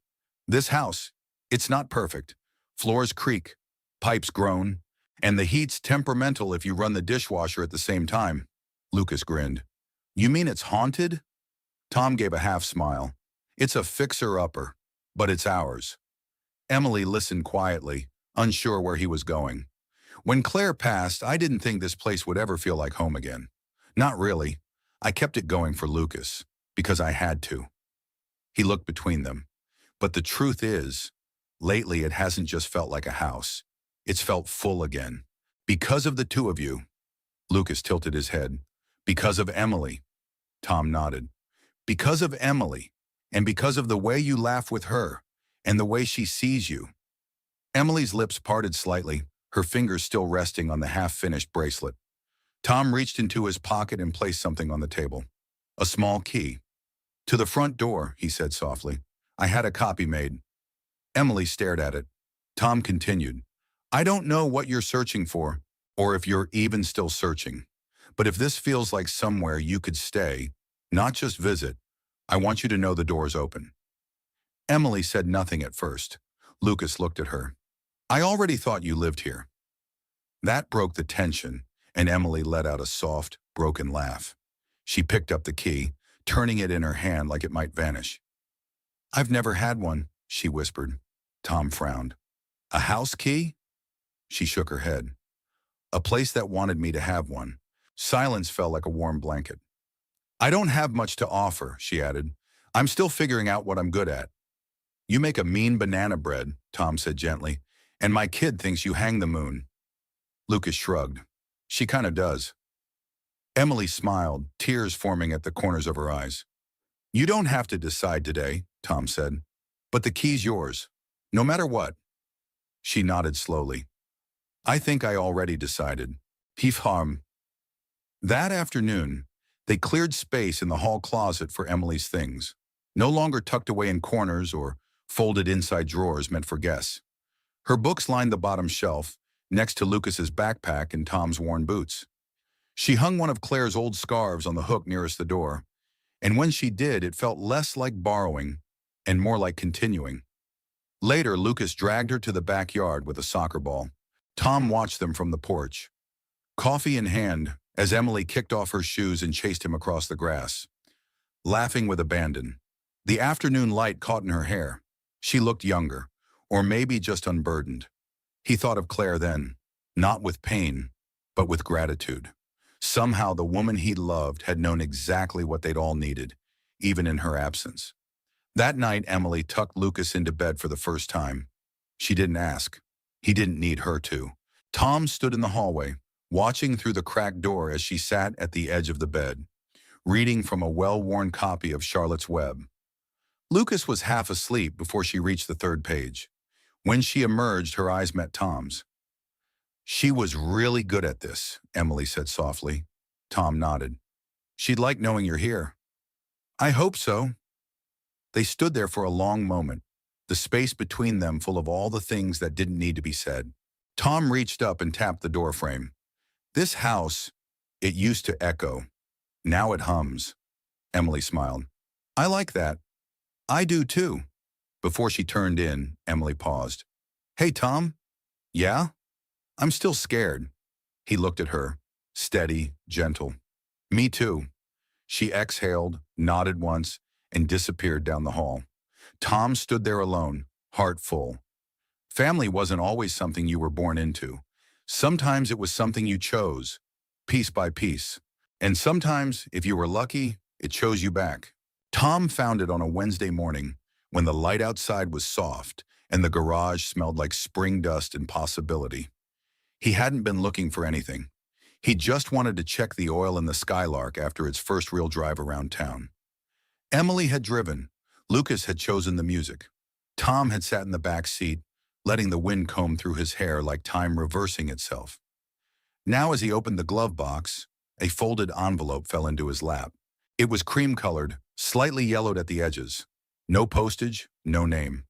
This house, it's not perfect. Floors creak, pipes groan, and the heat's temperamental if you run the dishwasher at the same time. Lucas grinned. You mean it's haunted? Tom gave a half smile. It's a fixer-upper, but it's ours. Emily listened quietly, unsure where he was going. When Claire passed, I didn't think this place would ever feel like home again. Not really. I kept it going for Lucas, because I had to. He looked between them. But the truth is, lately it hasn't just felt like a house. It's felt full again. Because of the two of you. Lucas tilted his head. Because of Emily. Tom nodded. Because of Emily, and because of the way you laugh with her, and the way she sees you. Emily's lips parted slightly, her fingers still resting on the half-finished bracelet. Tom reached into his pocket and placed something on the table. A small key. To the front door, he said softly. I had a copy made. Emily stared at it. Tom continued. I don't know what you're searching for, or if you're even still searching. But if this feels like somewhere you could stay, not just visit, I want you to know the door's open. Emily said nothing at first. Lucas looked at her. I already thought you lived here. That broke the tension, and Emily let out a soft, broken laugh. She picked up the key, turning it in her hand like it might vanish. I've never had one, she whispered. Tom frowned. A house key? She shook her head. A place that wanted me to have one. Silence fell like a warm blanket. I don't have much to offer, she added. I'm still figuring out what I'm good at. You make a mean banana bread, Tom said gently, and my kid thinks you hang the moon. Lucas shrugged. She kind of does. Emily smiled, tears forming at the corners of her eyes. You don't have to decide today, Tom said, but the key's yours, no matter what. She nodded slowly. I think I already decided. Pif-harm. That afternoon, they cleared space in the hall closet for Emily's things, no longer tucked away in corners or folded inside drawers meant for guests. Her books lined the bottom shelf, next to Lucas's backpack and Tom's worn boots. She hung one of Claire's old scarves on the hook nearest the door, and when she did, it felt less like borrowing and more like continuing. Later, Lucas dragged her to the backyard with a soccer ball. Tom watched them from the porch, coffee in hand, as Emily kicked off her shoes and chased him across the grass, laughing with abandon. The afternoon light caught in her hair. She looked younger, or maybe just unburdened. He thought of Claire then, not with pain, but with gratitude. Somehow the woman he loved had known exactly what they'd all needed, even in her absence. That night, Emily tucked Lucas into bed for the first time. She didn't ask. He didn't need her to. Tom stood in the hallway, watching through the cracked door as she sat at the edge of the bed, reading from a well-worn copy of Charlotte's Web. Lucas was half asleep before she reached the third page. When she emerged, her eyes met Tom's. She was really good at this, Emily said softly. Tom nodded. She'd like knowing you're here. I hope so. They stood there for a long moment, the space between them full of all the things that didn't need to be said. Tom reached up and tapped the doorframe. This house, it used to echo. Now it hums. Emily smiled. I like that. I do too. Before she turned in, Emily paused. Hey, Tom. Yeah? I'm still scared. He looked at her, steady, gentle. Me too. She exhaled, nodded once, and disappeared down the hall. Tom stood there alone, heart full. Family wasn't always something you were born into. Sometimes it was something you chose, piece by piece. And sometimes, if you were lucky, it chose you back. Tom found it on a Wednesday morning when the light outside was soft and the garage smelled like spring dust and possibility. He hadn't been looking for anything. He just wanted to check the oil in the Skylark after its first real drive around town. Emily had driven. Lucas had chosen the music. Tom had sat in the back seat, letting the wind comb through his hair like time reversing itself. Now as he opened the glove box, a folded envelope fell into his lap. It was cream-colored, slightly yellowed at the edges. No postage, no name.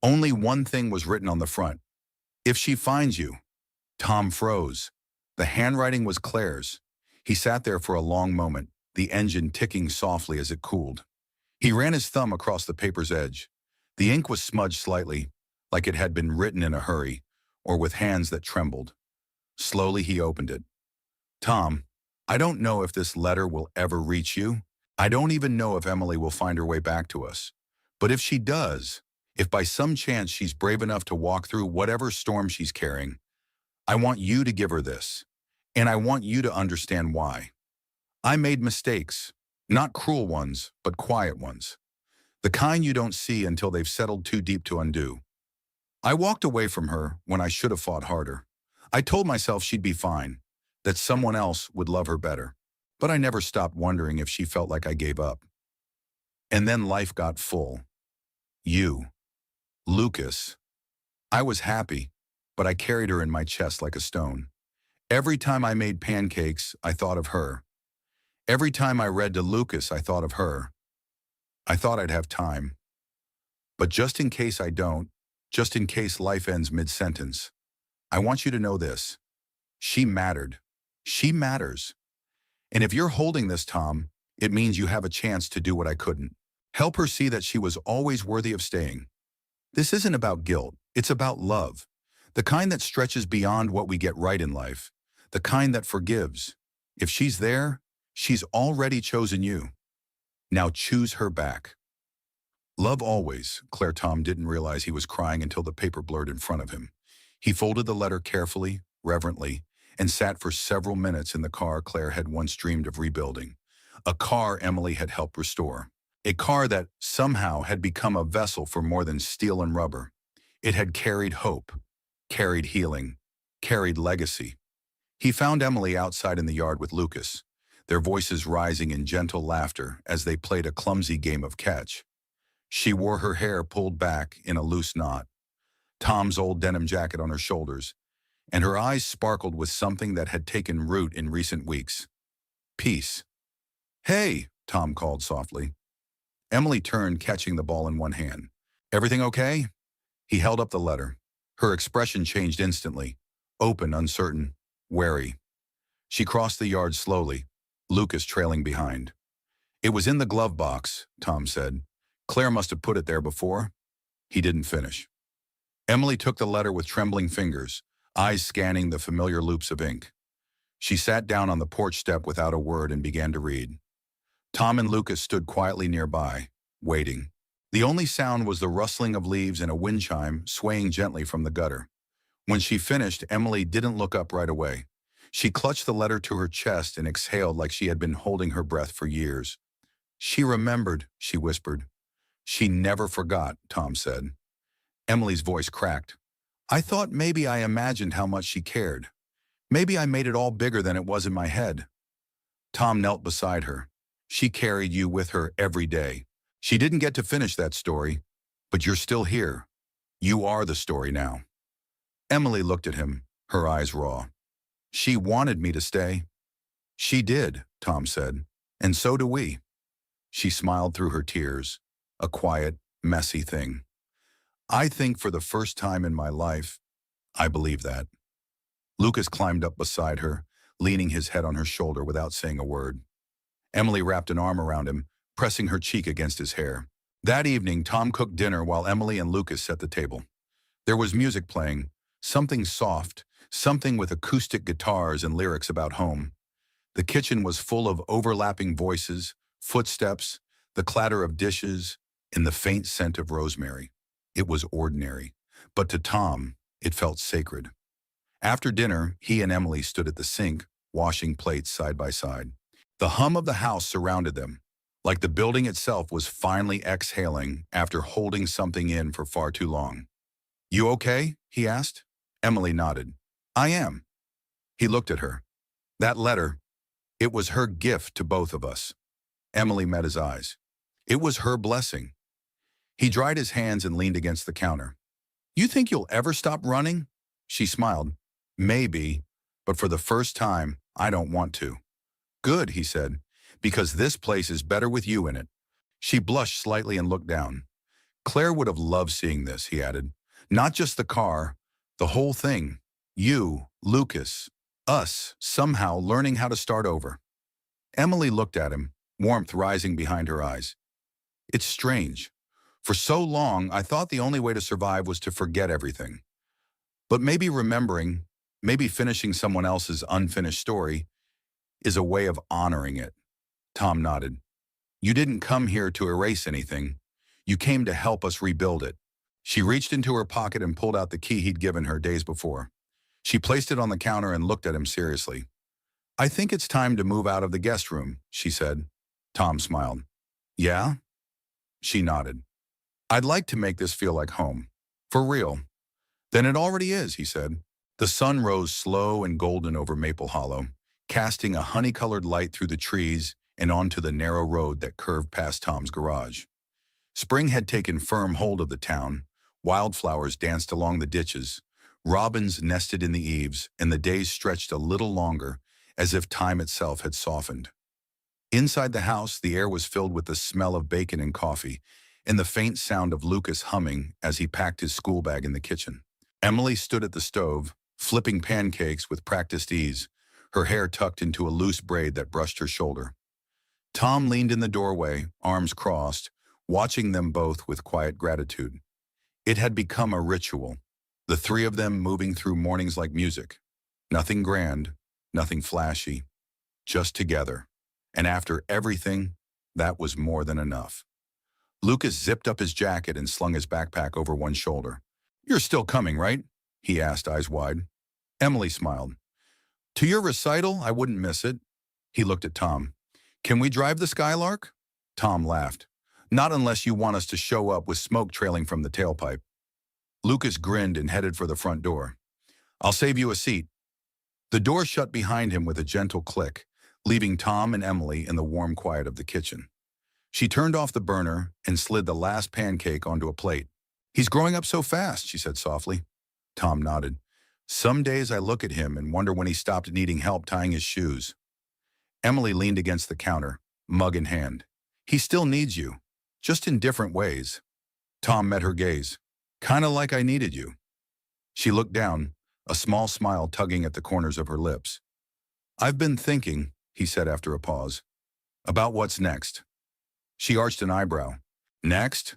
Only one thing was written on the front. If she finds you. Tom froze. The handwriting was Claire's. He sat there for a long moment, the engine ticking softly as it cooled. He ran his thumb across the paper's edge. The ink was smudged slightly, like it had been written in a hurry, or with hands that trembled. Slowly he opened it. Tom, I don't know if this letter will ever reach you. I don't even know if Emily will find her way back to us. But if she does, if by some chance she's brave enough to walk through whatever storm she's carrying, I want you to give her this, and I want you to understand why. I made mistakes, not cruel ones, but quiet ones. The kind you don't see until they've settled too deep to undo. I walked away from her when I should have fought harder. I told myself she'd be fine, that someone else would love her better. But I never stopped wondering if she felt like I gave up. And then life got full. You. Lucas. I was happy, but I carried her in my chest like a stone. Every time I made pancakes, I thought of her. Every time I read to Lucas, I thought of her. I thought I'd have time. But just in case I don't, just in case life ends mid-sentence, I want you to know this. She mattered. She matters. And if you're holding this, Tom, it means you have a chance to do what I couldn't. Help her see that she was always worthy of staying. This isn't about guilt. It's about love. The kind that stretches beyond what we get right in life. The kind that forgives. If she's there, she's already chosen you. Now choose her back. Love always. Claire. Tom didn't realize he was crying until the paper blurred in front of him. He folded the letter carefully, reverently, and sat for several minutes in the car Claire had once dreamed of rebuilding. A car Emily had helped restore. A car that somehow had become a vessel for more than steel and rubber. It had carried hope, carried healing, carried legacy. He found Emily outside in the yard with Lucas, their voices rising in gentle laughter as they played a clumsy game of catch. She wore her hair pulled back in a loose knot, Tom's old denim jacket on her shoulders, and her eyes sparkled with something that had taken root in recent weeks. Peace. "Hey," Tom called softly. Emily turned, catching the ball in one hand. "Everything okay?" He held up the letter. Her expression changed instantly. Open, uncertain, wary. She crossed the yard slowly, Lucas trailing behind. "It was in the glove box," Tom said. "Claire must have put it there before." He didn't finish. Emily took the letter with trembling fingers, eyes scanning the familiar loops of ink. She sat down on the porch step without a word and began to read. Tom and Lucas stood quietly nearby, waiting. The only sound was the rustling of leaves and a wind chime swaying gently from the gutter. When she finished, Emily didn't look up right away. She clutched the letter to her chest and exhaled like she had been holding her breath for years. "She remembered," she whispered. "She never forgot," Tom said. Emily's voice cracked. "I thought maybe I imagined how much she cared. Maybe I made it all bigger than it was in my head." Tom knelt beside her. "She carried you with her every day. She didn't get to finish that story, but you're still here. You are the story now." Emily looked at him, her eyes raw. "She wanted me to stay." "She did," Tom said, "and so do we." She smiled through her tears, a quiet, messy thing. "I think for the first time in my life, I believe that." Lucas climbed up beside her, leaning his head on her shoulder without saying a word. Emily wrapped an arm around him, pressing her cheek against his hair. That evening, Tom cooked dinner while Emily and Lucas set the table. There was music playing, something soft, something with acoustic guitars and lyrics about home. The kitchen was full of overlapping voices, footsteps, the clatter of dishes, and the faint scent of rosemary. It was ordinary, but to Tom, it felt sacred. After dinner, he and Emily stood at the sink, washing plates side by side. The hum of the house surrounded them, like the building itself was finally exhaling after holding something in for far too long. "You okay?" he asked. Emily nodded. "I am." He looked at her. "That letter, it was her gift to both of us." Emily met his eyes. "It was her blessing." He dried his hands and leaned against the counter. "You think you'll ever stop running?" She smiled. "Maybe, but for the first time, I don't want to." "Good," he said, "because this place is better with you in it." She blushed slightly and looked down. "Claire would have loved seeing this," he added. "Not just the car, the whole thing. You, Lucas, us, somehow learning how to start over." Emily looked at him, warmth rising behind her eyes. "It's strange. For so long, I thought the only way to survive was to forget everything. But maybe remembering, maybe finishing someone else's unfinished story, is a way of honoring it." Tom nodded. "You didn't come here to erase anything. You came to help us rebuild it." She reached into her pocket and pulled out the key he'd given her days before. She placed it on the counter and looked at him seriously. "I think it's time to move out of the guest room," she said. Tom smiled. "Yeah?" She nodded. "I'd like to make this feel like home. For real." "Then it already is," he said. The sun rose slow and golden over Maple Hollow, casting a honey-colored light through the trees and onto the narrow road that curved past Tom's garage. Spring had taken firm hold of the town. Wildflowers danced along the ditches. Robins nested in the eaves, and the days stretched a little longer, as if time itself had softened. Inside the house, the air was filled with the smell of bacon and coffee, and the faint sound of Lucas humming as he packed his school bag in the kitchen. Emily stood at the stove, flipping pancakes with practiced ease, her hair tucked into a loose braid that brushed her shoulder. Tom leaned in the doorway, arms crossed, watching them both with quiet gratitude. It had become a ritual, the three of them moving through mornings like music. Nothing grand, nothing flashy, just together. And after everything, that was more than enough. Lucas zipped up his jacket and slung his backpack over one shoulder. "You're still coming, right?" he asked, eyes wide. Emily smiled. "To your recital, I wouldn't miss it." He looked at Tom. "Can we drive the Skylark?" Tom laughed. "Not unless you want us to show up with smoke trailing from the tailpipe." Lucas grinned and headed for the front door. "I'll save you a seat." The door shut behind him with a gentle click, leaving Tom and Emily in the warm quiet of the kitchen. She turned off the burner and slid the last pancake onto a plate. "He's growing up so fast," she said softly. Tom nodded. "Some days I look at him and wonder when he stopped needing help tying his shoes." Emily leaned against the counter, mug in hand. "He still needs you, just in different ways." Tom met her gaze. "Kinda like I needed you." She looked down, a small smile tugging at the corners of her lips. "I've been thinking," he said after a pause, "about what's next." She arched an eyebrow. "Next?"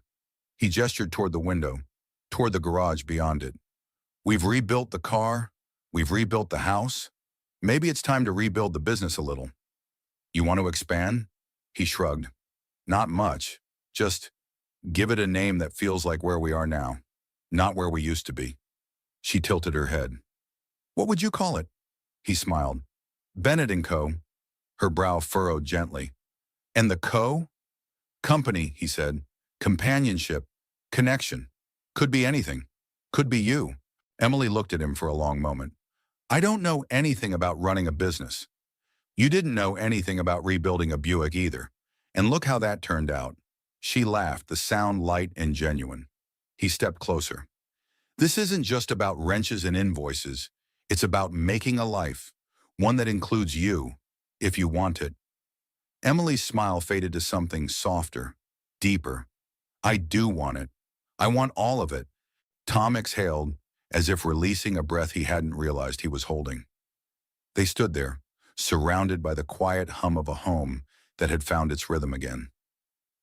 He gestured toward the window, toward the garage beyond it. "We've rebuilt the car. We've rebuilt the house. Maybe it's time to rebuild the business a little." "You want to expand?" He shrugged. "Not much. Just give it a name that feels like where we are now, not where we used to be." She tilted her head. "What would you call it?" He smiled. "Bennett & Co." Her brow furrowed gently. "And the Co?" "Company," he said. "Companionship. Connection. Could be anything. Could be you." Emily looked at him for a long moment. "I don't know anything about running a business." "You didn't know anything about rebuilding a Buick either. And look how that turned out." She laughed, the sound light and genuine. He stepped closer. "This isn't just about wrenches and invoices. It's about making a life, one that includes you, if you want it." Emily's smile faded to something softer, deeper. "I do want it. I want all of it." Tom exhaled, as if releasing a breath he hadn't realized he was holding. They stood there, surrounded by the quiet hum of a home that had found its rhythm again.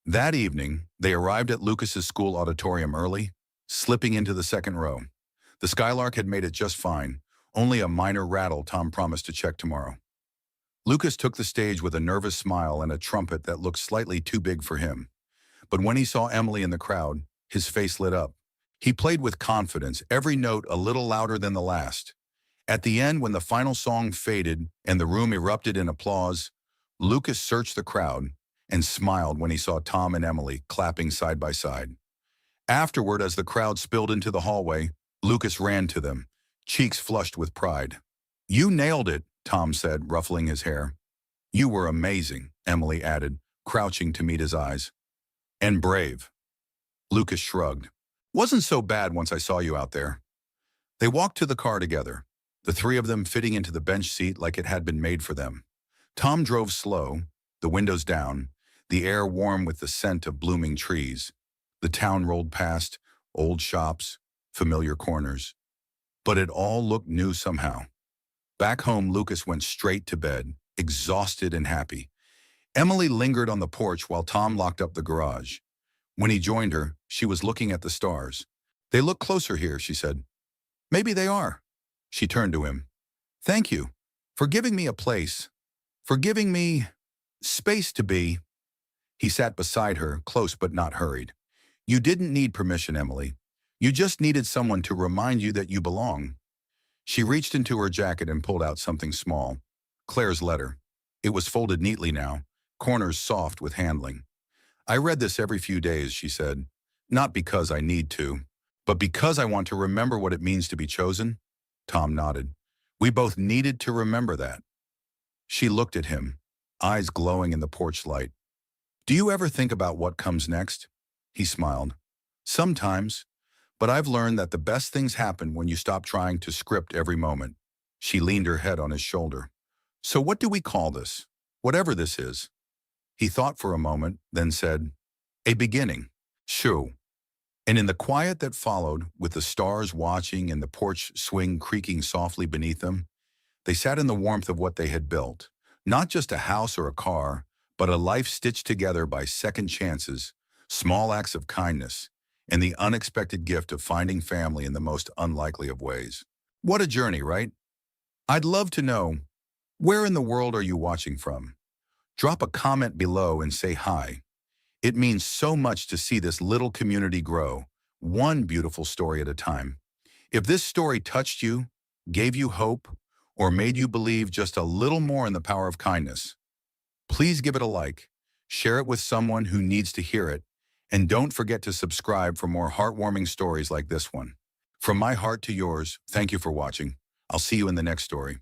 That evening, they arrived at Lucas's school auditorium early, slipping into the second row. The Skylark had made it just fine, only a minor rattle Tom promised to check tomorrow. Lucas took the stage with a nervous smile and a trumpet that looked slightly too big for him. But when he saw Emily in the crowd, his face lit up. He played with confidence, every note a little louder than the last. At the end, when the final song faded and the room erupted in applause, Lucas searched the crowd and smiled when he saw Tom and Emily clapping side by side. Afterward, as the crowd spilled into the hallway, Lucas ran to them, cheeks flushed with pride. "You nailed it," Tom said, ruffling his hair. "You were amazing," Emily added, crouching to meet his eyes. "And brave." Lucas shrugged. "Wasn't so bad once I saw you out there." They walked to the car together, the three of them fitting into the bench seat like it had been made for them. Tom drove slow, the windows down, the air warm with the scent of blooming trees. The town rolled past, old shops, familiar corners. But it all looked new somehow. Back home, Lucas went straight to bed, exhausted and happy. Emily lingered on the porch while Tom locked up the garage. When he joined her, she was looking at the stars. "They look closer here," she said. "Maybe they are." She turned to him. "Thank you for giving me a place, for giving me space to be." He sat beside her, close but not hurried. "You didn't need permission, Emily. You just needed someone to remind you that you belong." She reached into her jacket and pulled out something small. Claire's letter. It was folded neatly now, corners soft with handling. "I read this every few days," she said. "Not because I need to, but because I want to remember what it means to be chosen." Tom nodded. "We both needed to remember that." She looked at him, eyes glowing in the porch light. "Do you ever think about what comes next?" He smiled. "Sometimes, But I've learned that the best things happen when you stop trying to script every moment. She leaned her head on his shoulder. So what do we call this? Whatever this is. He thought for a moment, then said, a beginning. Shoo. And in the quiet that followed, with the stars watching and the porch swing creaking softly beneath them, they sat in the warmth of what they had built. Not just a house or a car, but a life stitched together by second chances, small acts of kindness, and the unexpected gift of finding family in the most unlikely of ways. What a journey, right? I'd love to know, where in the world are you watching from? Drop a comment below and say hi. It means so much to see this little community grow, one beautiful story at a time. If this story touched you, gave you hope, or made you believe just a little more in the power of kindness, please give it a like, share it with someone who needs to hear it, and don't forget to subscribe for more heartwarming stories like this one. From my heart to yours, thank you for watching. I'll see you in the next story.